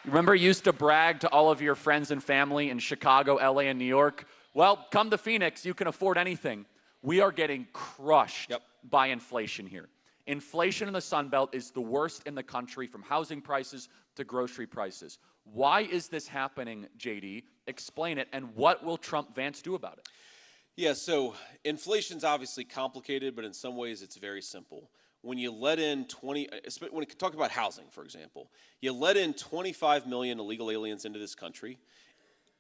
Remember you used to brag to all of your friends and family in Chicago, LA, and New York? Well, come to Phoenix, you can afford anything. We are getting crushed by inflation here. Inflation in the Sun Belt is the worst in the country, from housing prices to grocery prices. Why is this happening, JD? Explain it, and what will Trump-Vance do about it? Yeah, so inflation's obviously complicated, but in some ways it's very simple. When you let in when you talk about housing, for example, you let in 25 million illegal aliens into this country.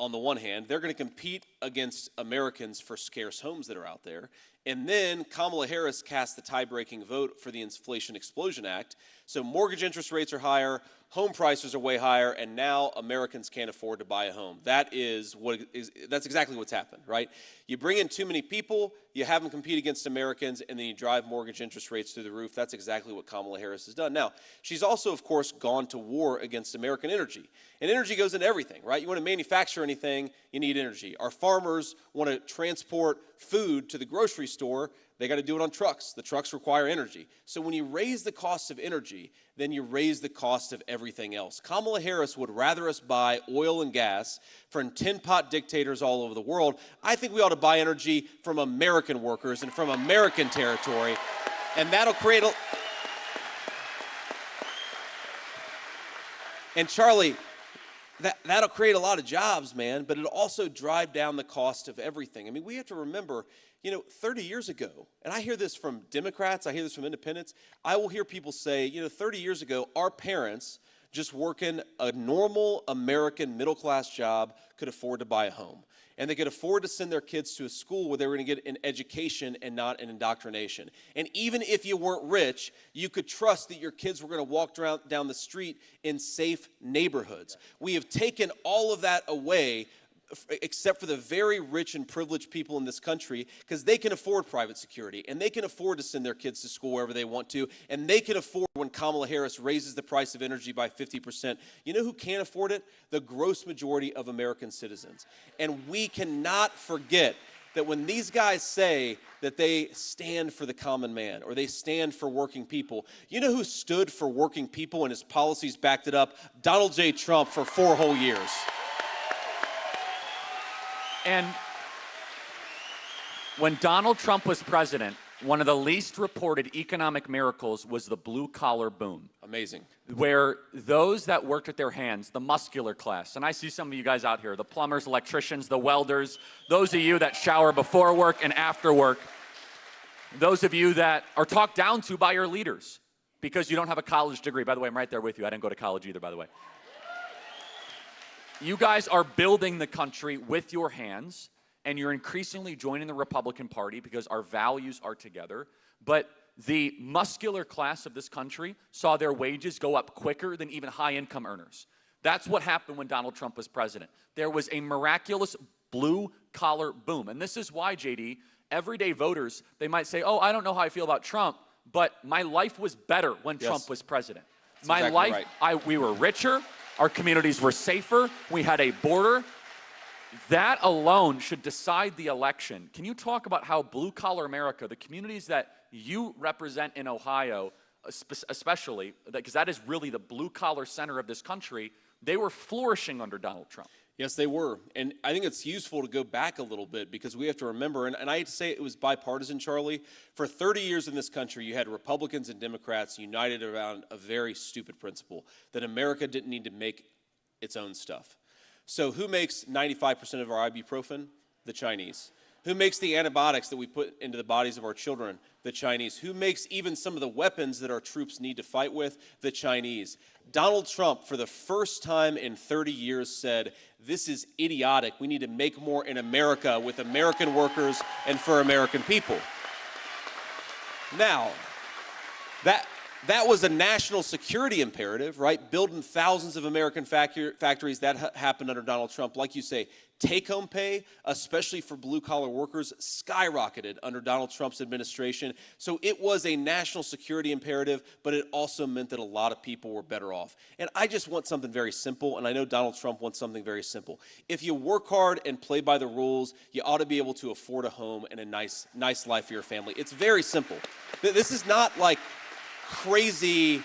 On the one hand, they're going to compete against Americans for scarce homes that are out there. And then Kamala Harris cast the tie-breaking vote for the Inflation Explosion Act. So mortgage interest rates are higher, home prices are way higher, and now Americans can't afford to buy a home. That's exactly what's happened, right? You bring in too many people, you have them compete against Americans, and then you drive mortgage interest rates through the roof. That's exactly what Kamala Harris has done. Now, she's also, of course, gone to war against American energy. And energy goes into everything, right? You want to manufacture anything, you need energy. Our farmers want to transport food to the grocery store, they got to do it on trucks. The trucks require energy. So when you raise the cost of energy, then you raise the cost of everything else. Kamala Harris would rather us buy oil and gas from tin-pot dictators all over the world. I think we ought to buy energy from American workers and from American territory, and that'll create a... And Charlie, that'll create a lot of jobs, man, but it'll also drive down the cost of everything. I mean, we have to remember, 30 years ago, and I hear this from Democrats, I hear this from independents, I will hear people say, 30 years ago, our parents, just working a normal American middle-class job, could afford to buy a home. And they could afford to send their kids to a school where they were going to get an education and not an indoctrination. And even if you weren't rich, you could trust that your kids were going to walk down the street in safe neighborhoods. We have taken all of that away, except for the very rich and privileged people in this country, because they can afford private security, and they can afford to send their kids to school wherever they want to, and they can afford when Kamala Harris raises the price of energy by 50%. You know who can't afford it? The gross majority of American citizens. And we cannot forget that when these guys say that they stand for the common man or they stand for working people, you know who stood for working people and his policies backed it up? Donald J. Trump for 4 whole years. And when Donald Trump was president, one of the least reported economic miracles was the blue-collar boom. Amazing. Where those that worked with their hands, the muscular class, and I see some of you guys out here, the plumbers, electricians, the welders, those of you that shower before work and after work, those of you that are talked down to by your leaders because you don't have a college degree. By the way, I'm right there with you. I didn't go to college either, by the way. You guys are building the country with your hands, and you're increasingly joining the Republican Party because our values are together. But the muscular class of this country saw their wages go up quicker than even high-income earners. That's what happened when Donald Trump was president. There was a miraculous blue-collar boom. And this is why, JD, everyday voters, they might say, oh, I don't know how I feel about Trump, but my life was better when Trump was president. That's my exactly life, right. We were richer. Our communities were safer. We had a border. That alone should decide the election. Can you talk about how blue-collar America, the communities that you represent in Ohio, especially, because that is really the blue-collar center of this country, they were flourishing under Donald Trump? Yes, they were. And I think it's useful to go back a little bit because we have to remember, and I hate to say it was bipartisan, Charlie. For 30 years in this country, you had Republicans and Democrats united around a very stupid principle, that America didn't need to make its own stuff. So who makes 95% of our ibuprofen? The Chinese. Who makes the antibiotics that we put into the bodies of our children? The Chinese. Who makes even some of the weapons that our troops need to fight with? The Chinese. Donald Trump, for the first time in 30 years, said, this is idiotic. We need to make more in America with American workers and for American people. Now, That was a national security imperative, right? Building thousands of American factories. That happened under Donald Trump. Like you say, take-home pay, especially for blue-collar workers, skyrocketed under Donald Trump's administration. So it was a national security imperative, but it also meant that a lot of people were better off. And I just want something very simple, and I know Donald Trump wants something very simple. If you work hard and play by the rules, you ought to be able to afford a home and a nice life for your family. It's very simple. This is not like crazy,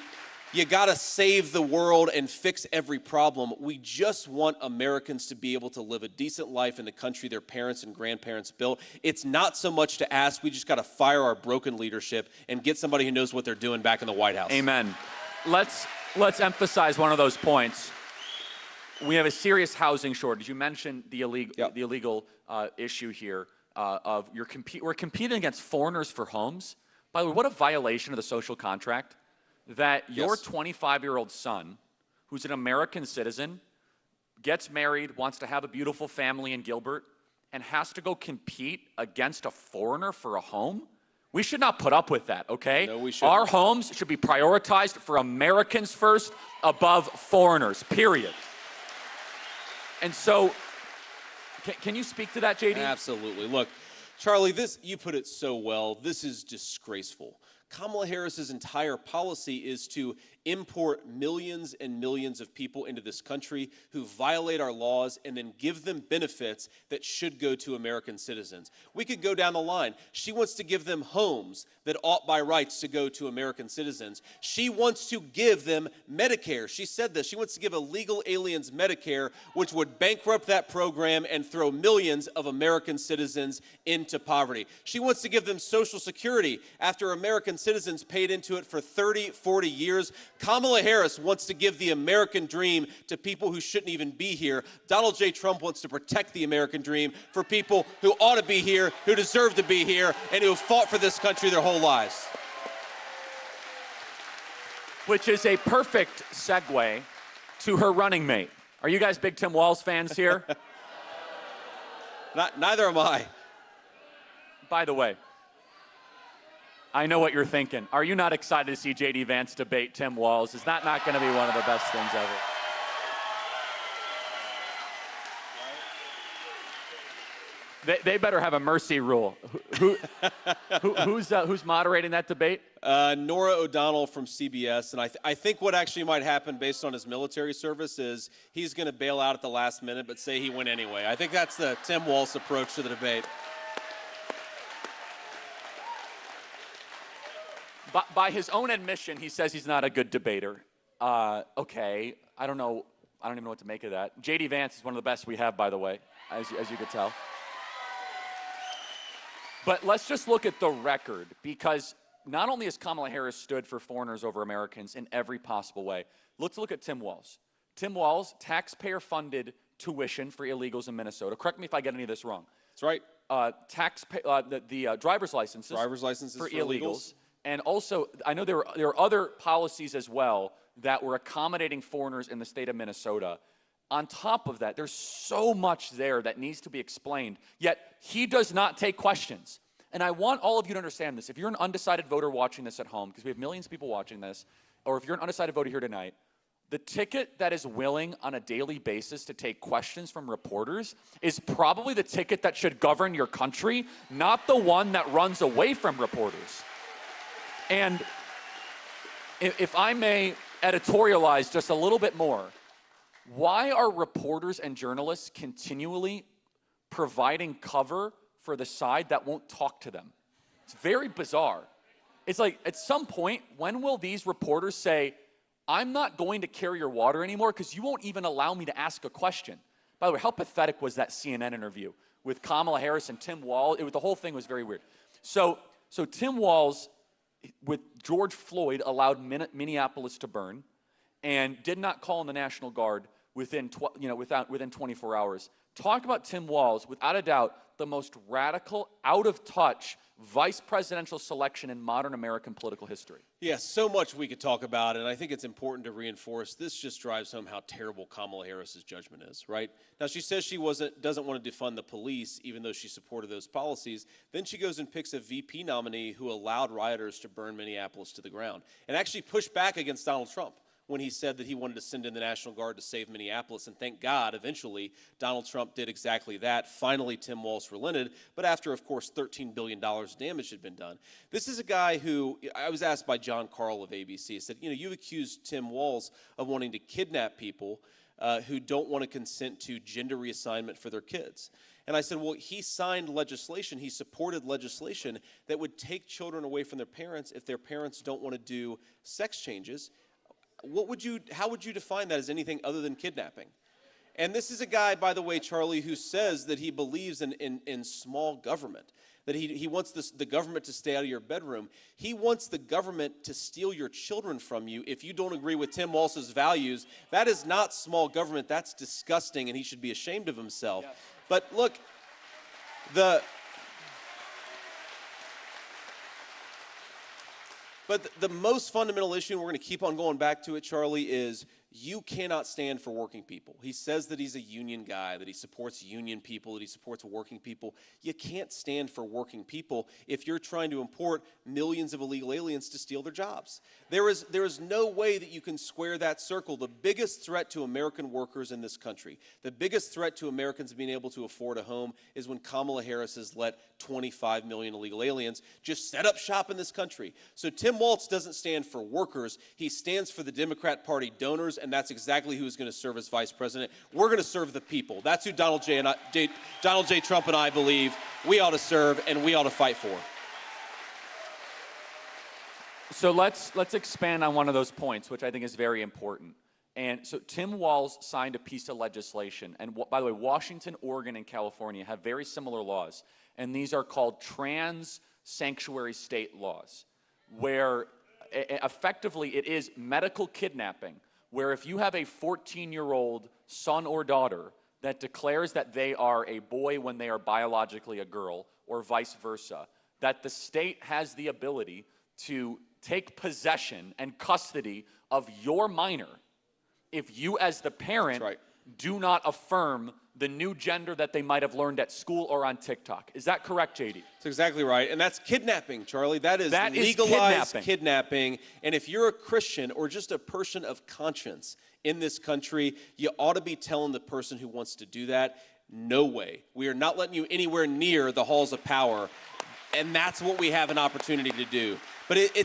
you got to save the world and fix every problem. We just want Americans to be able to live a decent life in the country their parents and grandparents built. It's not so much to ask. We just got to fire our broken leadership and get somebody who knows what they're doing back in the White House. Amen. Let's emphasize one of those points. We have a serious housing shortage. You mentioned the illegal issue here of we're competing against foreigners for homes. By the way, what a violation of the social contract that your 25-year-old son, who's an American citizen, gets married, wants to have a beautiful family in Gilbert, and has to go compete against a foreigner for a home? We should not put up with that, okay? No, we shouldn't. Our homes should be prioritized for Americans first above foreigners, period. And so, can you speak to that, JD? Absolutely. Look, Charlie, you put it so well. This is disgraceful. Kamala Harris's entire policy is to import millions and millions of people into this country who violate our laws and then give them benefits that should go to American citizens. We could go down the line. She wants to give them homes that ought by rights to go to American citizens. She wants to give them Medicare. She said this. She wants to give illegal aliens Medicare, which would bankrupt that program and throw millions of American citizens into poverty. She wants to give them Social Security after American citizens paid into it for 30, 40 years. Kamala Harris wants to give the American dream to people who shouldn't even be here. Donald J. Trump wants to protect the American dream for people who ought to be here, who deserve to be here, and who have fought for this country their whole lives. Which is a perfect segue to her running mate. Are you guys big Tim Walz fans here? Neither am I. By the way, I know what you're thinking. Are you not excited to see JD Vance debate Tim Walz? Is that not going to be one of the best things ever? They better have a mercy rule. Who's moderating that debate? Nora O'Donnell from CBS, and I think what actually might happen based on his military service is he's going to bail out at the last minute but say he went anyway. I think that's the Tim Walz approach to the debate. By his own admission, he says he's not a good debater. Okay, I don't even know what to make of that. JD Vance is one of the best we have, by the way, as you could tell. But let's just look at the record, because not only has Kamala Harris stood for foreigners over Americans in every possible way. Let's look at Tim Walz. Tim Walz, taxpayer-funded tuition for illegals in Minnesota. Correct me if I get any of this wrong. That's right. The driver's licenses. Driver's licenses for illegals. illegals. And also, I know there are other policies as well that were accommodating foreigners in the state of Minnesota. On top of that, there's so much there that needs to be explained, yet he does not take questions. And I want all of you to understand this. If you're an undecided voter watching this at home, because we have millions of people watching this, or if you're an undecided voter here tonight, the ticket that is willing on a daily basis to take questions from reporters is probably the ticket that should govern your country, not the one that runs away from reporters. And if I may editorialize just a little bit more, why are reporters and journalists continually providing cover for the side that won't talk to them? It's very bizarre. It's like, at some point, when will these reporters say, I'm not going to carry your water anymore because you won't even allow me to ask a question? By the way, how pathetic was that CNN interview with Kamala Harris and Tim Walz? The whole thing was very weird. So Tim Walz, with George Floyd, allowed Minneapolis to burn and did not call in the National Guard, within 24 hours. Talk about Tim Walz, without a doubt, the most radical, out-of-touch vice presidential selection in modern American political history. Yeah, so much we could talk about, and I think it's important to reinforce this just drives home how terrible Kamala Harris's judgment is, right? Now, she says she doesn't want to defund the police, even though she supported those policies. Then she goes and picks a VP nominee who allowed rioters to burn Minneapolis to the ground and actually pushed back against Donald Trump when he said that he wanted to send in the National Guard to save Minneapolis. And thank God, eventually, Donald Trump did exactly that. Finally, Tim Walz relented, but after, of course, $13 billion damage had been done. This is a guy who, I was asked by John Carl of ABC, he said, you accused Tim Walz of wanting to kidnap people who don't want to consent to gender reassignment for their kids. And I said, well, he signed legislation, he supported legislation that would take children away from their parents if their parents don't want to do sex changes. How would you define that as anything other than kidnapping? And this is a guy, by the way, Charlie, who says that he believes in small government, that he wants the government to stay out of your bedroom. He wants the government to steal your children from you if you don't agree with Tim Walz's values. That is not small government. That's disgusting, and he should be ashamed of himself. Yes. But look, But the most fundamental issue, and we're going to keep on going back to it, Charlie, is you cannot stand for working people. He says that he's a union guy, that he supports union people, that he supports working people. You can't stand for working people if you're trying to import millions of illegal aliens to steal their jobs. There is no way that you can square that circle. The biggest threat to American workers in this country, the biggest threat to Americans being able to afford a home is when Kamala Harris has let 25 million illegal aliens just set up shop in this country. So Tim Walz doesn't stand for workers. He stands for the Democrat Party donors, and that's exactly who's going to serve as vice president. We're going to serve the people. That's who Donald J. Trump and I believe we ought to serve and we ought to fight for. So let's expand on one of those points, which I think is very important. And so Tim Walz signed a piece of legislation. And by the way, Washington, Oregon, and California have very similar laws. And these are called trans sanctuary state laws, where effectively it is medical kidnapping, where if you have a 14-year-old son or daughter that declares that they are a boy when they are biologically a girl, or vice versa, that the state has the ability to take possession and custody of your minor if you as the parent do not affirm the new gender that they might have learned at school or on TikTok. Is that correct, JD? That's exactly right. And that's kidnapping, Charlie. That is legalized kidnapping. And if you're a Christian or just a person of conscience in this country, you ought to be telling the person who wants to do that, no way. We are not letting you anywhere near the halls of power. And that's what we have an opportunity to do. But it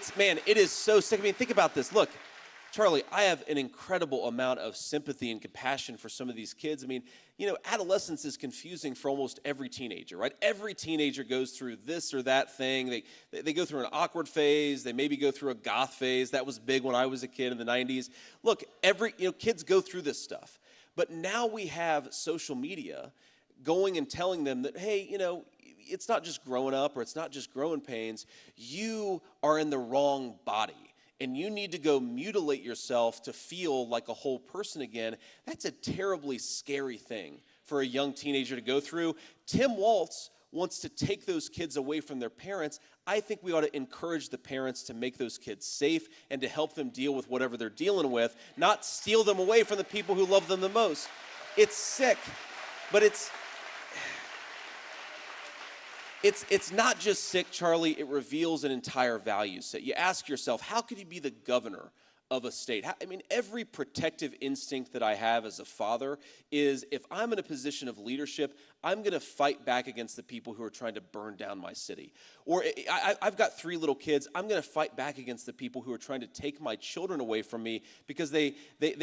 is so sick. I mean, think about this. Look, Charlie, I have an incredible amount of sympathy and compassion for some of these kids. I mean, adolescence is confusing for almost every teenager, right? Every teenager goes through this or that thing. They go through an awkward phase. They maybe go through a goth phase. That was big when I was a kid in the 90s. Look, kids go through this stuff. But now we have social media going and telling them that, hey, it's not just growing up or it's not just growing pains. You are in the wrong body. And you need to go mutilate yourself to feel like a whole person again. That's a terribly scary thing for a young teenager to go through. Tim Walz wants to take those kids away from their parents. I think we ought to encourage the parents to make those kids safe and to help them deal with whatever they're dealing with, not steal them away from the people who love them the most. It's sick, but it's not just sick, Charlie. It reveals an entire value set. You ask yourself, how could you be the governor of a state? Every protective instinct that I have as a father is if I'm in a position of leadership, I'm going to fight back against the people who are trying to burn down my city. Or I've got 3 little kids. I'm going to fight back against the people who are trying to take my children away from me because they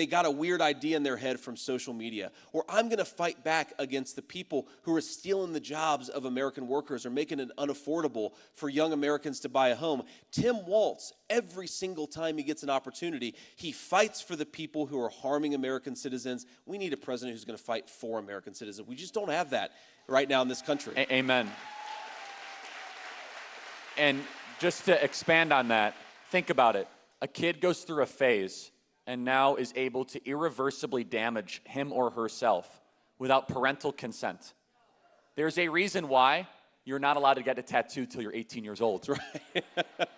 got a weird idea in their head from social media. Or I'm going to fight back against the people who are stealing the jobs of American workers or making it unaffordable for young Americans to buy a home. Tim Walz, every single time he gets an opportunity, he fights for the people who are harming American citizens. We need a president who's going to fight for American citizens. We just don't have that right now in this country. Amen. And just to expand on that, think about it. A kid goes through a phase and now is able to irreversibly damage him or herself without parental consent. There's a reason why you're not allowed to get a tattoo till you're 18 years old. That's right.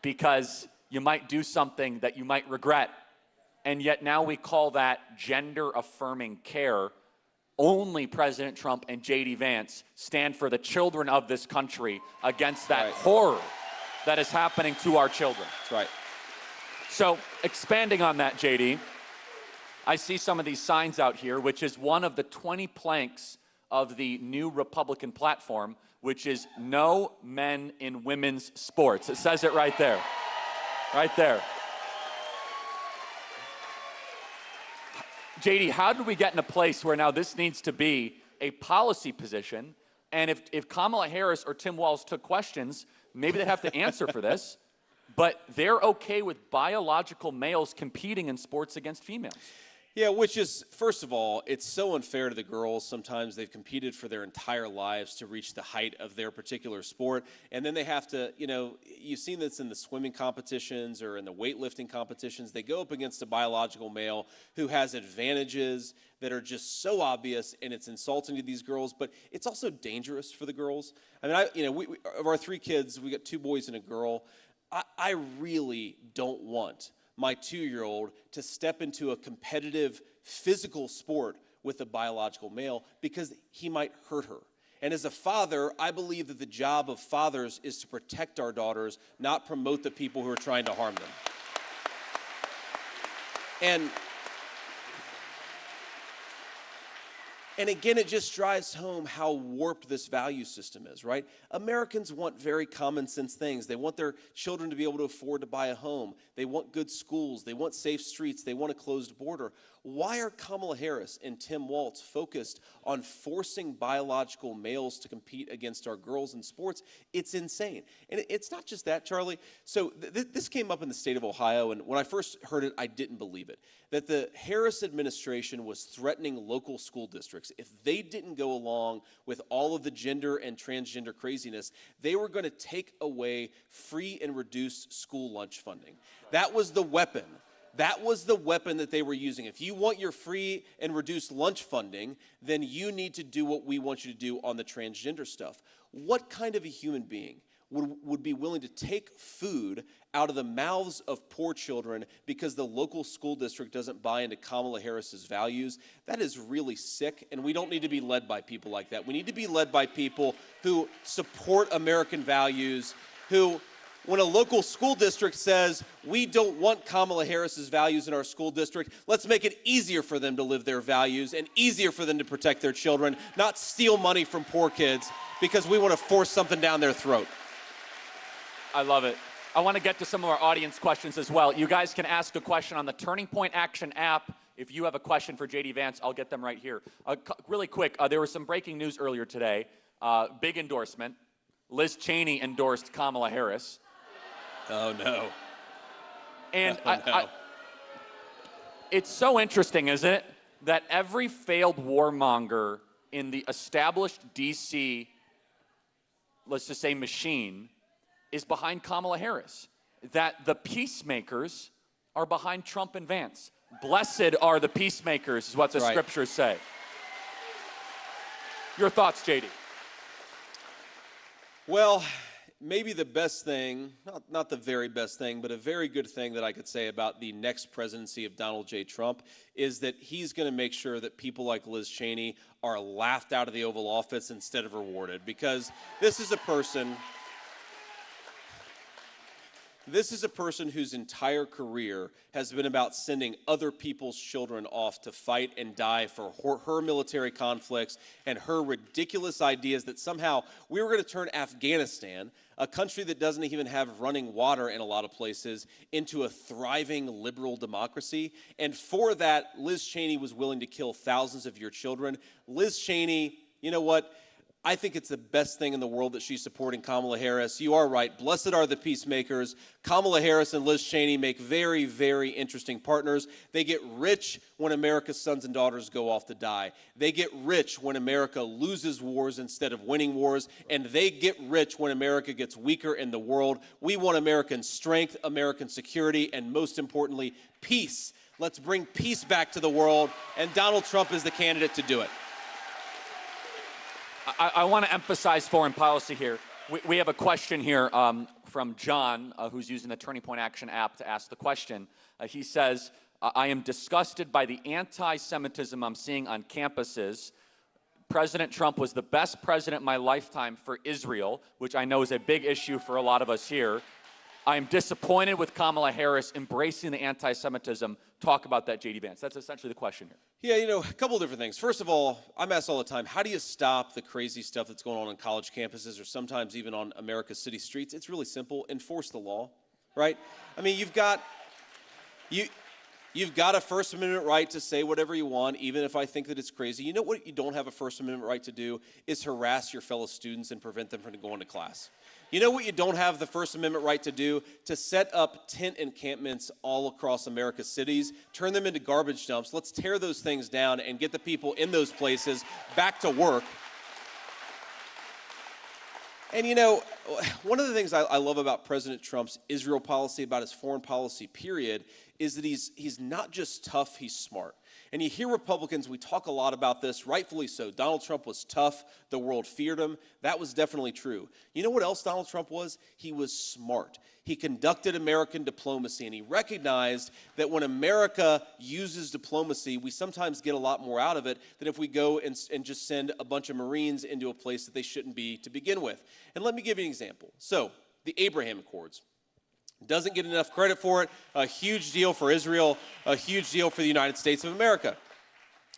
Because you might do something that you might regret. And yet now we call that gender-affirming care. Only President Trump and JD Vance stand for the children of this country against that horror that is happening to our children. That's right. So expanding on that, JD, I see some of these signs out here, which is one of the 20 planks of the new Republican platform, which is no men in women's sports. It says it right there. Right there. JD, how did we get in a place where now this needs to be a policy position? And if Kamala Harris or Tim Walz took questions, maybe they have to answer for this, but they're okay with biological males competing in sports against females. Yeah, which is, first of all, it's so unfair to the girls. Sometimes they've competed for their entire lives to reach the height of their particular sport, and then they have to, you know, you've seen this in the swimming competitions or in the weightlifting competitions. They go up against a biological male who has advantages that are just so obvious, and it's insulting to these girls, but it's also dangerous for the girls. I mean, we of our 3 kids, we got 2 boys and a girl. I really don't want my 2-year-old to step into a competitive physical sport with a biological male because he might hurt her. And as a father, I believe that the job of fathers is to protect our daughters, not promote the people who are trying to harm them. And again, it just drives home how warped this value system is, right? Americans want very common sense things. They want their children to be able to afford to buy a home. They want good schools. They want safe streets. They want a closed border. Why are Kamala Harris and Tim Walz focused on forcing biological males to compete against our girls in sports? It's insane. And it's not just that, Charlie. So this came up in the state of Ohio, and when I first heard it, I didn't believe it, that the Harris administration was threatening local school districts. If they didn't go along with all of the gender and transgender craziness, they were going to take away free and reduced school lunch funding. That was the weapon. That was the weapon that they were using. If you want your free and reduced lunch funding, then you need to do what we want you to do on the transgender stuff. What kind of a human being would be willing to take food out of the mouths of poor children because the local school district doesn't buy into Kamala Harris's values? That is really sick, and we don't need to be led by people like that. We need to be led by people who support American values, who, when a local school district says, we don't want Kamala Harris's values in our school district, let's make it easier for them to live their values and easier for them to protect their children, not steal money from poor kids because we want to force something down their throat. I love it. I want to get to some of our audience questions as well. You guys can ask a question on the Turning Point Action app. If you have a question for JD Vance, I'll get them right here. Really quick, there was some breaking news earlier today. Big endorsement. Liz Cheney endorsed Kamala Harris. Oh, no. And it's so interesting, isn't it, that every failed warmonger in the established D.C., let's just say, machine, is behind Kamala Harris. That the peacemakers are behind Trump and Vance. Blessed are the peacemakers, is what the scriptures say. Your thoughts, JD? Well, maybe the best thing, not the very best thing, but a very good thing that I could say about the next presidency of Donald J. Trump is that he's going to make sure that people like Liz Cheney are laughed out of the Oval Office instead of rewarded, because this is a person whose entire career has been about sending other people's children off to fight and die for her military conflicts and her ridiculous ideas that somehow we were going to turn Afghanistan, a country that doesn't even have running water in a lot of places, into a thriving liberal democracy. And for that, Liz Cheney was willing to kill thousands of your children. Liz Cheney, you know what? I think it's the best thing in the world that she's supporting Kamala Harris. You are right. Blessed are the peacemakers. Kamala Harris and Liz Cheney make very, very interesting partners. They get rich when America's sons and daughters go off to die. They get rich when America loses wars instead of winning wars. And they get rich when America gets weaker in the world. We want American strength, American security, and most importantly, peace. Let's bring peace back to the world. And Donald Trump is the candidate to do it. I want to emphasize foreign policy here. We have a question here from John, who's using the Turning Point Action app to ask the question. He says, I am disgusted by the anti-Semitism I'm seeing on campuses. President Trump was the best president in my lifetime for Israel, which I know is a big issue for a lot of us here. I am disappointed with Kamala Harris embracing the anti-Semitism. Talk about that, JD Vance. That's essentially the question here. Yeah, you know, a couple of different things. First of all, I'm asked all the time, how do you stop the crazy stuff that's going on college campuses or sometimes even on America's city streets? It's really simple. Enforce the law, right? I mean, you've got a First Amendment right to say whatever you want, even if I think that it's crazy. You know what you don't have a First Amendment right to do is harass your fellow students and prevent them from going to class. You know what you don't have the First Amendment right to do? To set up tent encampments all across America's cities, turn them into garbage dumps. Let's tear those things down and get the people in those places back to work. And you know, one of the things I love about President Trump's Israel policy, about his foreign policy, period, is that he's not just tough, he's smart. And you hear Republicans, we talk a lot about this, rightfully so. Donald Trump was tough. The world feared him. That was definitely true. You know what else Donald Trump was? He was smart. He conducted American diplomacy, and he recognized that when America uses diplomacy, we sometimes get a lot more out of it than if we go and just send a bunch of Marines into a place that they shouldn't be to begin with. And let me give you an example. So, the Abraham Accords. Doesn't get enough credit for it. A huge deal for Israel, a huge deal for the United States of America.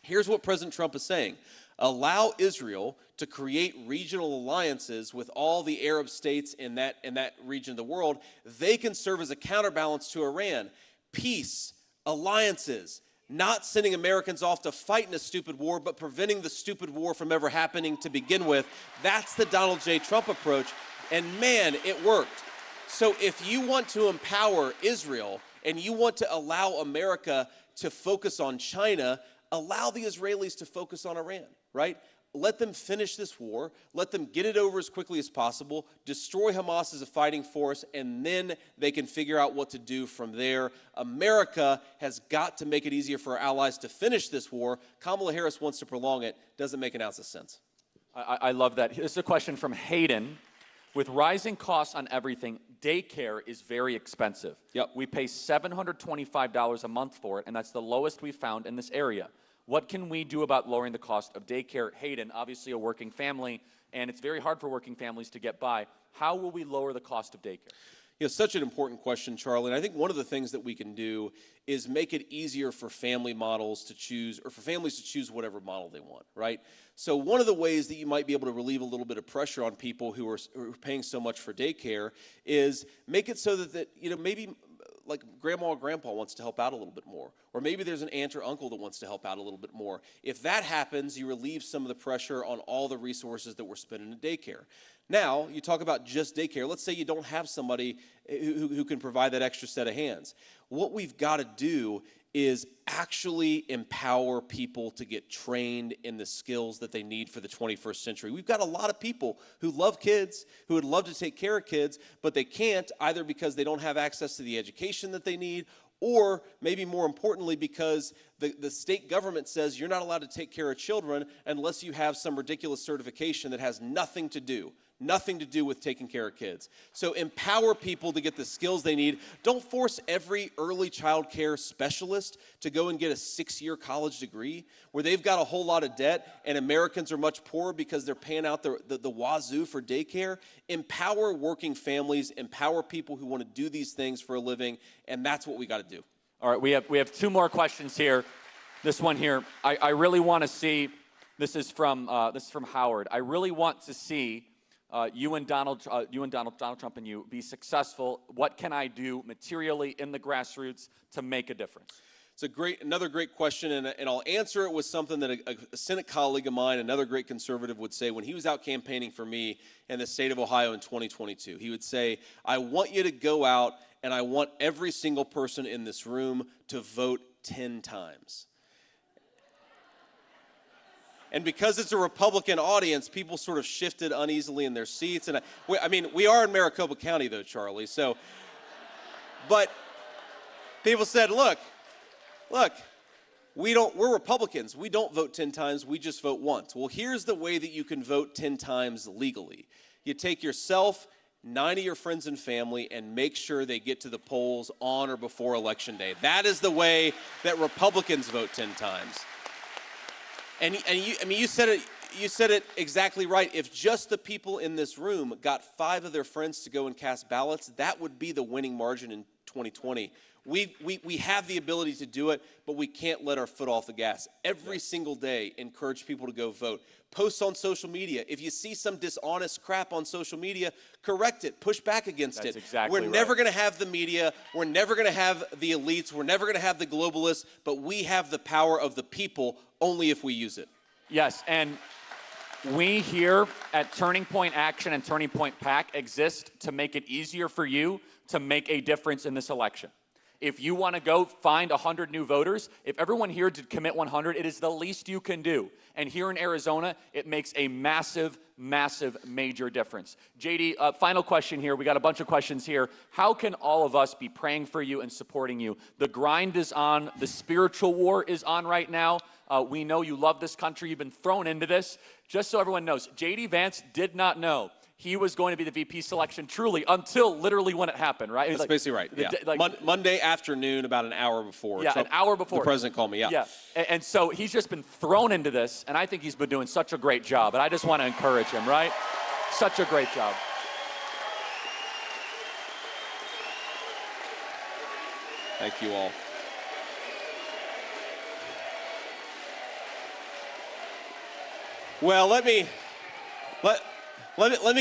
Here's what President Trump is saying. Allow Israel to create regional alliances with all the Arab states in that region of the world. They can serve as a counterbalance to Iran. Peace, alliances, not sending Americans off to fight in a stupid war, but preventing the stupid war from ever happening to begin with. That's the Donald J. Trump approach. And man, it worked. So if you want to empower Israel and you want to allow America to focus on China, allow the Israelis to focus on Iran, right? Let them finish this war. Let them get it over as quickly as possible, destroy Hamas as a fighting force, and then they can figure out what to do from there. America has got to make it easier for our allies to finish this war. Kamala Harris wants to prolong it. Doesn't make an ounce of sense. I love that. This is a question from Hayden. With rising costs on everything, daycare is very expensive. Yep. We pay $725 a month for it, and that's the lowest we've found in this area. What can we do about lowering the cost of daycare? Hayden, obviously a working family, and it's very hard for working families to get by. How will we lower the cost of daycare? You know, such an important question, Charlie. And I think one of the things that we can do is make it easier for family models to choose, or for families to choose whatever model they want, right? So one of the ways that you might be able to relieve a little bit of pressure on people who are paying so much for daycare is make it so that you know, maybe like grandma or grandpa wants to help out a little bit more. Or maybe there's an aunt or uncle that wants to help out a little bit more. If that happens, you relieve some of the pressure on all the resources that we're spending in daycare. Now, you talk about just daycare. Let's say you don't have somebody who can provide that extra set of hands. What we've got to do is actually empower people to get trained in the skills that they need for the 21st century. We've got a lot of people who love kids, who would love to take care of kids, but they can't, either because they don't have access to the education that they need, or maybe more importantly, because the state government says you're not allowed to take care of children unless you have some ridiculous certification that has nothing to do with taking care of kids. So empower people to get the skills they need. Don't force every early child care specialist to go and get a 6-year college degree where they've got a whole lot of debt and Americans are much poorer because they're paying out the wazoo for daycare. Empower working families, empower people who want to do these things for a living, and that's what we got to do. All right, we have 2 more questions here. This one here, I really want to see. This is from Howard. I really want to see Donald Trump and you be successful. What can I do materially in the grassroots to make a difference? It's another great question, and I'll answer it with something that a Senate colleague of mine, another great conservative, would say when he was out campaigning for me in the state of Ohio in 2022. He would say, I want you to go out, and I want every single person in this room to vote 10 times. And because it's a Republican audience, people sort of shifted uneasily in their seats. And we are in Maricopa County, though, Charlie. So, but people said, look, we're Republicans. We don't vote 10 times. We just vote once. Well, here's the way that you can vote 10 times legally. You take yourself, 9 of your friends and family, and make sure they get to the polls on or before Election Day. That is the way that Republicans vote 10 times. And you said it exactly right. If just the people in this room got 5 of their friends to go and cast ballots, that would be the winning margin in 2020. We have the ability to do it, but we can't let our foot off the gas. Every single day, encourage people to go vote. Post on social media. If you see some dishonest crap on social media, correct it. Push back against it. Exactly We're never going to have the media. We're never going to have the elites. We're never going to have the globalists, but we have the power of the people only if we use it. Yes, and we here at Turning Point Action and Turning Point PAC exist to make it easier for you to make a difference in this election. If you want to go find 100 new voters, if everyone here did commit 100, it is the least you can do. And here in Arizona, it makes a massive, massive, major difference. JD, final question here. We got a bunch of questions here. How can all of us be praying for you and supporting you? The grind is on. The spiritual war is on right now. We know you love this country. You've been thrown into this. Just so everyone knows, JD Vance did not know he was going to be the VP selection truly until literally when it happened, right? That's basically right, yeah. Monday afternoon, about an hour before. Yeah, Trump, an hour before. The president called me, yeah. Yeah, and so he's just been thrown into this, and I think he's been doing such a great job, and I just want to encourage him, right? Such a great job. Thank you all. Well, let me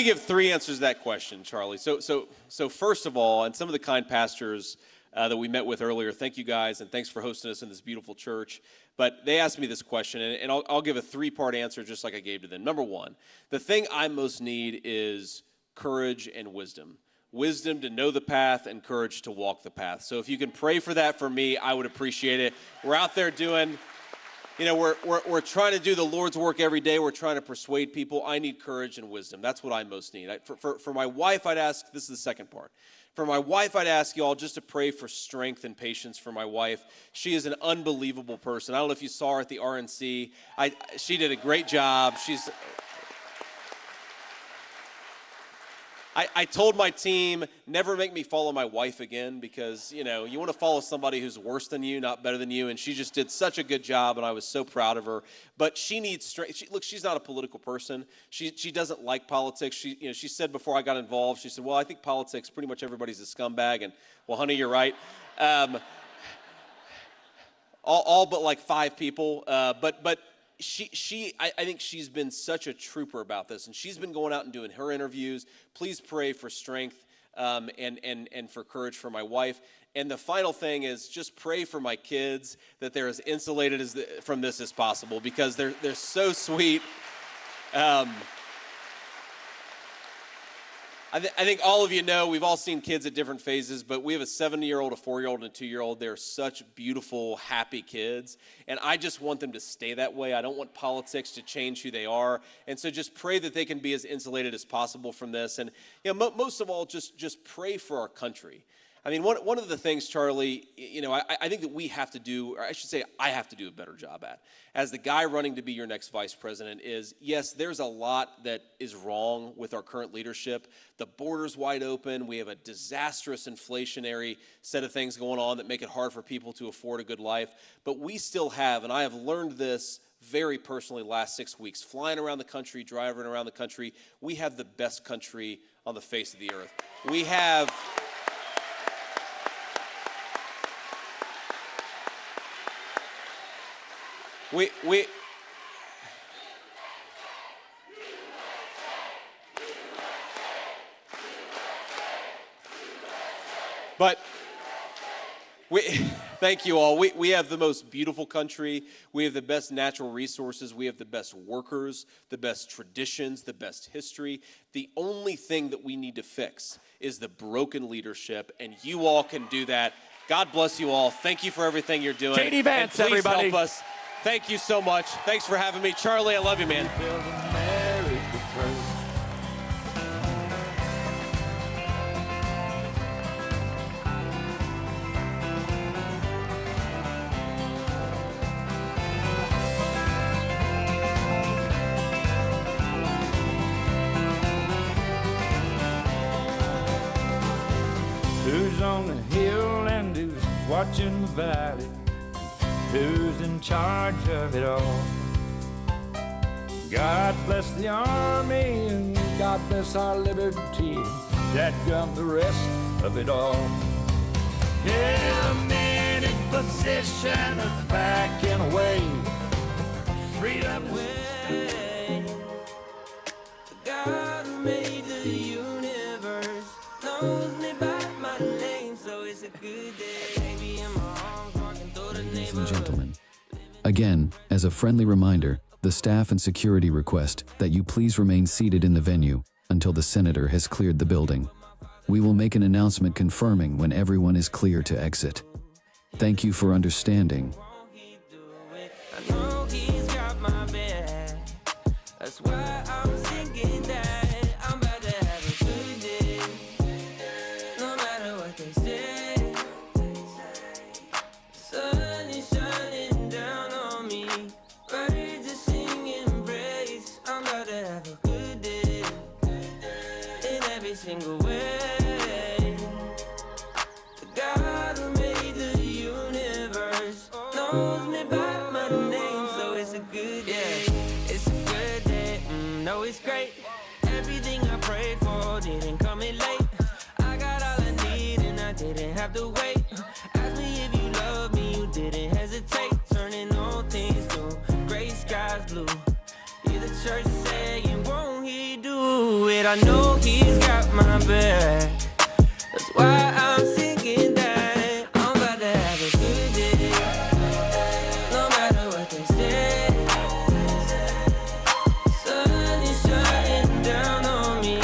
give 3 answers to that question, Charlie. So first of all, and some of the kind pastors that we met with earlier, thank you guys, and thanks for hosting us in this beautiful church. But they asked me this question, and I'll give a 3-part answer just like I gave to them. Number 1, the thing I most need is courage and wisdom. Wisdom to know the path and courage to walk the path. So if you can pray for that for me, I would appreciate it. We're out there doing... we're trying to do the Lord's work every day. We're trying to persuade people. I need courage and wisdom. That's what I most need. For my wife, I'd ask, this is the second part. For my wife, I'd ask you all just to pray for strength and patience for my wife. She is an unbelievable person. I don't know if you saw her at the RNC. She did a great job. I told my team, never make me follow my wife again because, you want to follow somebody who's worse than you, not better than you, and she just did such a good job, and I was so proud of her. But she needs strength. Look, she's not a political person. She doesn't like politics. She said before I got involved, she said, well, I think politics, pretty much everybody's a scumbag, and, well, honey, you're right. All but like 5 people, but I think she's been such a trooper about this, and she's been going out and doing her interviews. Please pray for strength and for courage for my wife. And the final thing is just pray for my kids that they're as insulated from this as possible because they're so sweet. I think all of you know, we've all seen kids at different phases, but we have a 7-year-old, a 4-year-old, and a 2-year-old. They're such beautiful, happy kids, and I just want them to stay that way. I don't want politics to change who they are, and so just pray that they can be as insulated as possible from this. And most of all, just pray for our country. I mean, one of the things, Charlie, I think that we have to do, or I should say I have to do a better job at, as the guy running to be your next vice president is, yes, there's a lot that is wrong with our current leadership. The border's wide open. We have a disastrous inflationary set of things going on that make it hard for people to afford a good life. But we still have, and I have learned this very personally the last 6 weeks, flying around the country, driving around the country, we have the best country on the face of the earth. We have... But Thank you all. We have the most beautiful country. We have the best natural resources. We have the best workers, the best traditions, the best history. The only thing that we need to fix is the broken leadership, and you all can do that. God bless you all. Thank you for everything you're doing. JD Vance, and please everybody. help us. Thank you so much. Thanks for having me. Charlie, I love you, man. Who's on the hill and who's watching the valley? Who's in charge of it all? God bless the army and God bless our liberty. That got the rest of it all. Yeah, the men in position of backing away. Freedom way. God who made the universe knows me by my name, so it's a good day. Baby in my arms, walking through the Ladies and gentlemen, again, as a friendly reminder, the staff and security request that you please remain seated in the venue until the senator has cleared the building. We will make an announcement confirming when everyone is clear to exit. Thank you for understanding. I know he's got my back. That's why I'm thinking that I'm about to have a good day. No matter what they say. Sun is shining down on me. Birds are singing praise. I'm about to have a good day. In every single way. The God who made the universe knows me by my name, so it's a good day. It's a good day, no, it's great. Everything I prayed for didn't come in late. I got all I need and I didn't have to wait. Ask me if you love me, you didn't hesitate. Turning all things to gray skies blue. Hear the church saying, won't he do it? I know he's got my back. That's why I'm thinking that I'm about to have a good day. No matter what they say. Sun is shining down on me.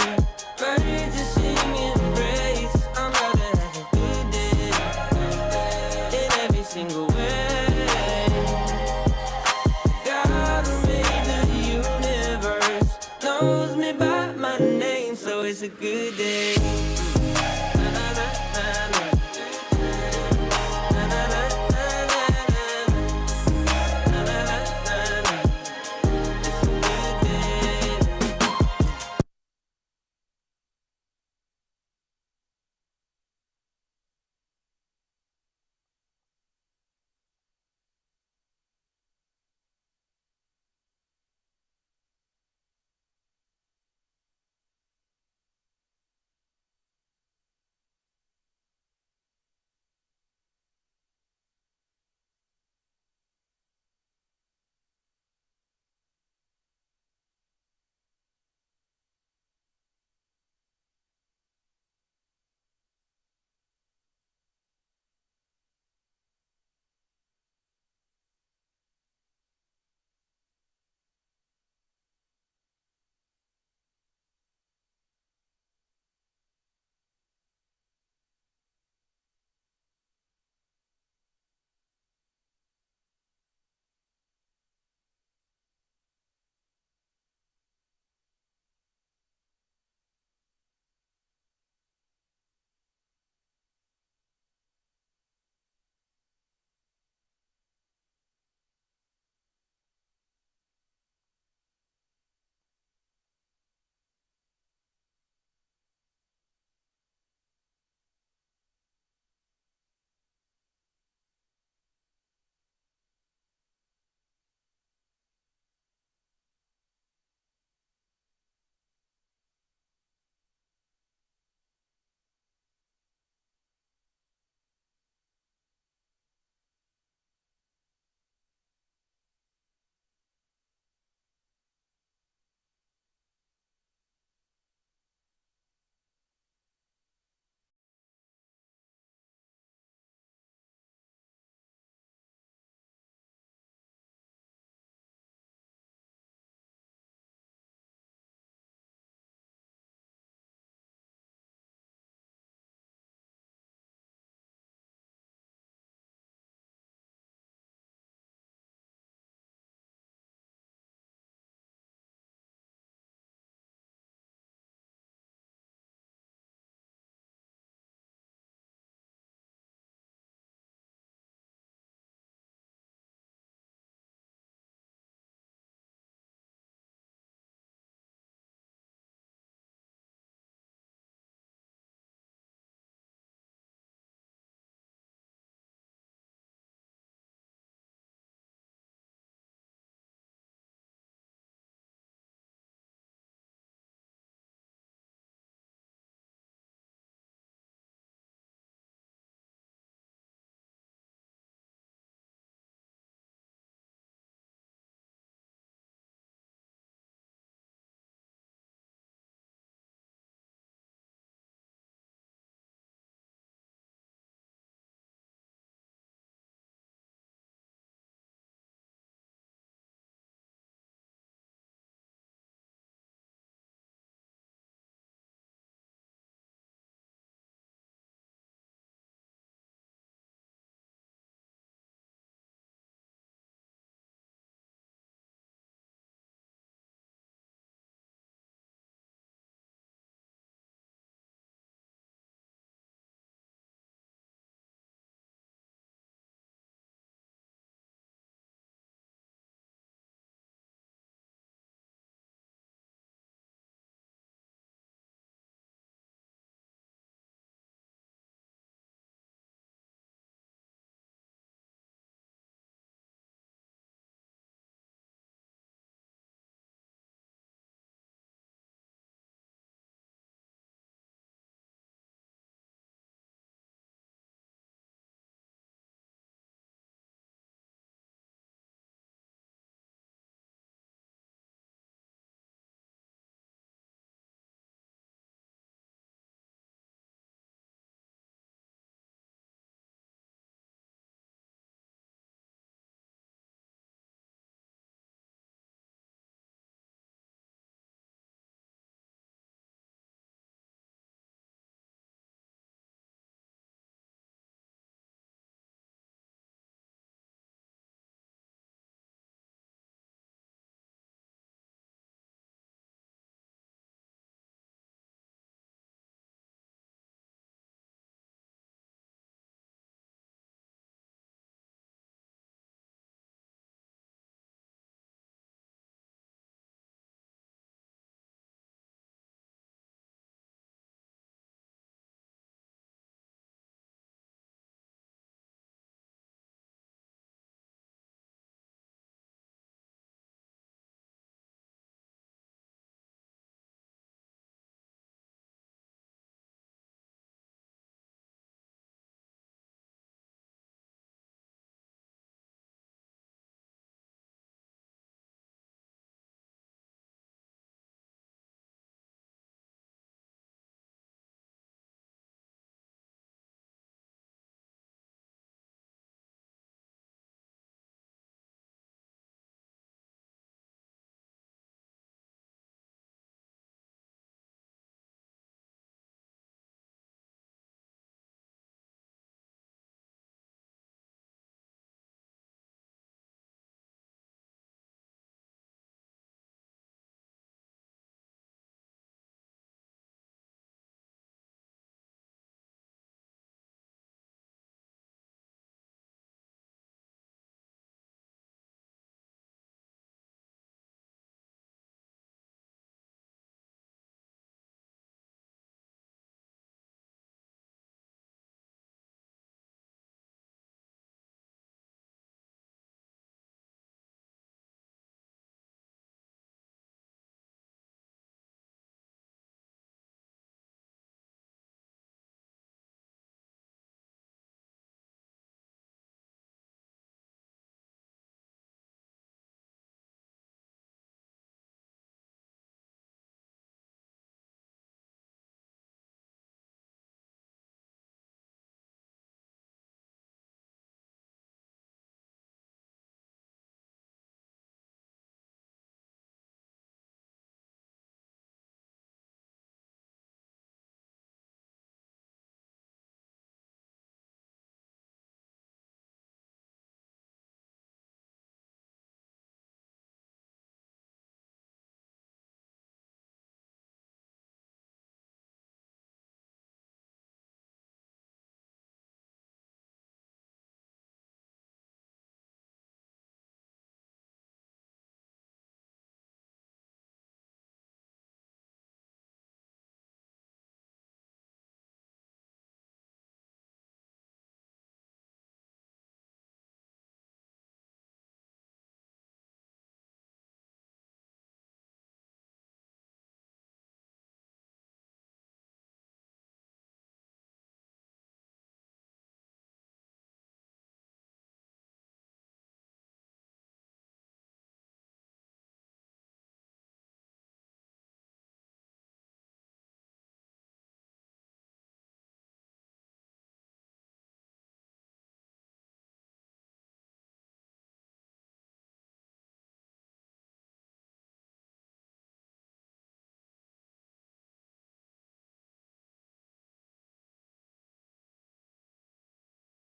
Birds are singing praise. I'm about to have a good day. In every single way. God who made the universe knows me by my name, so it's a good day.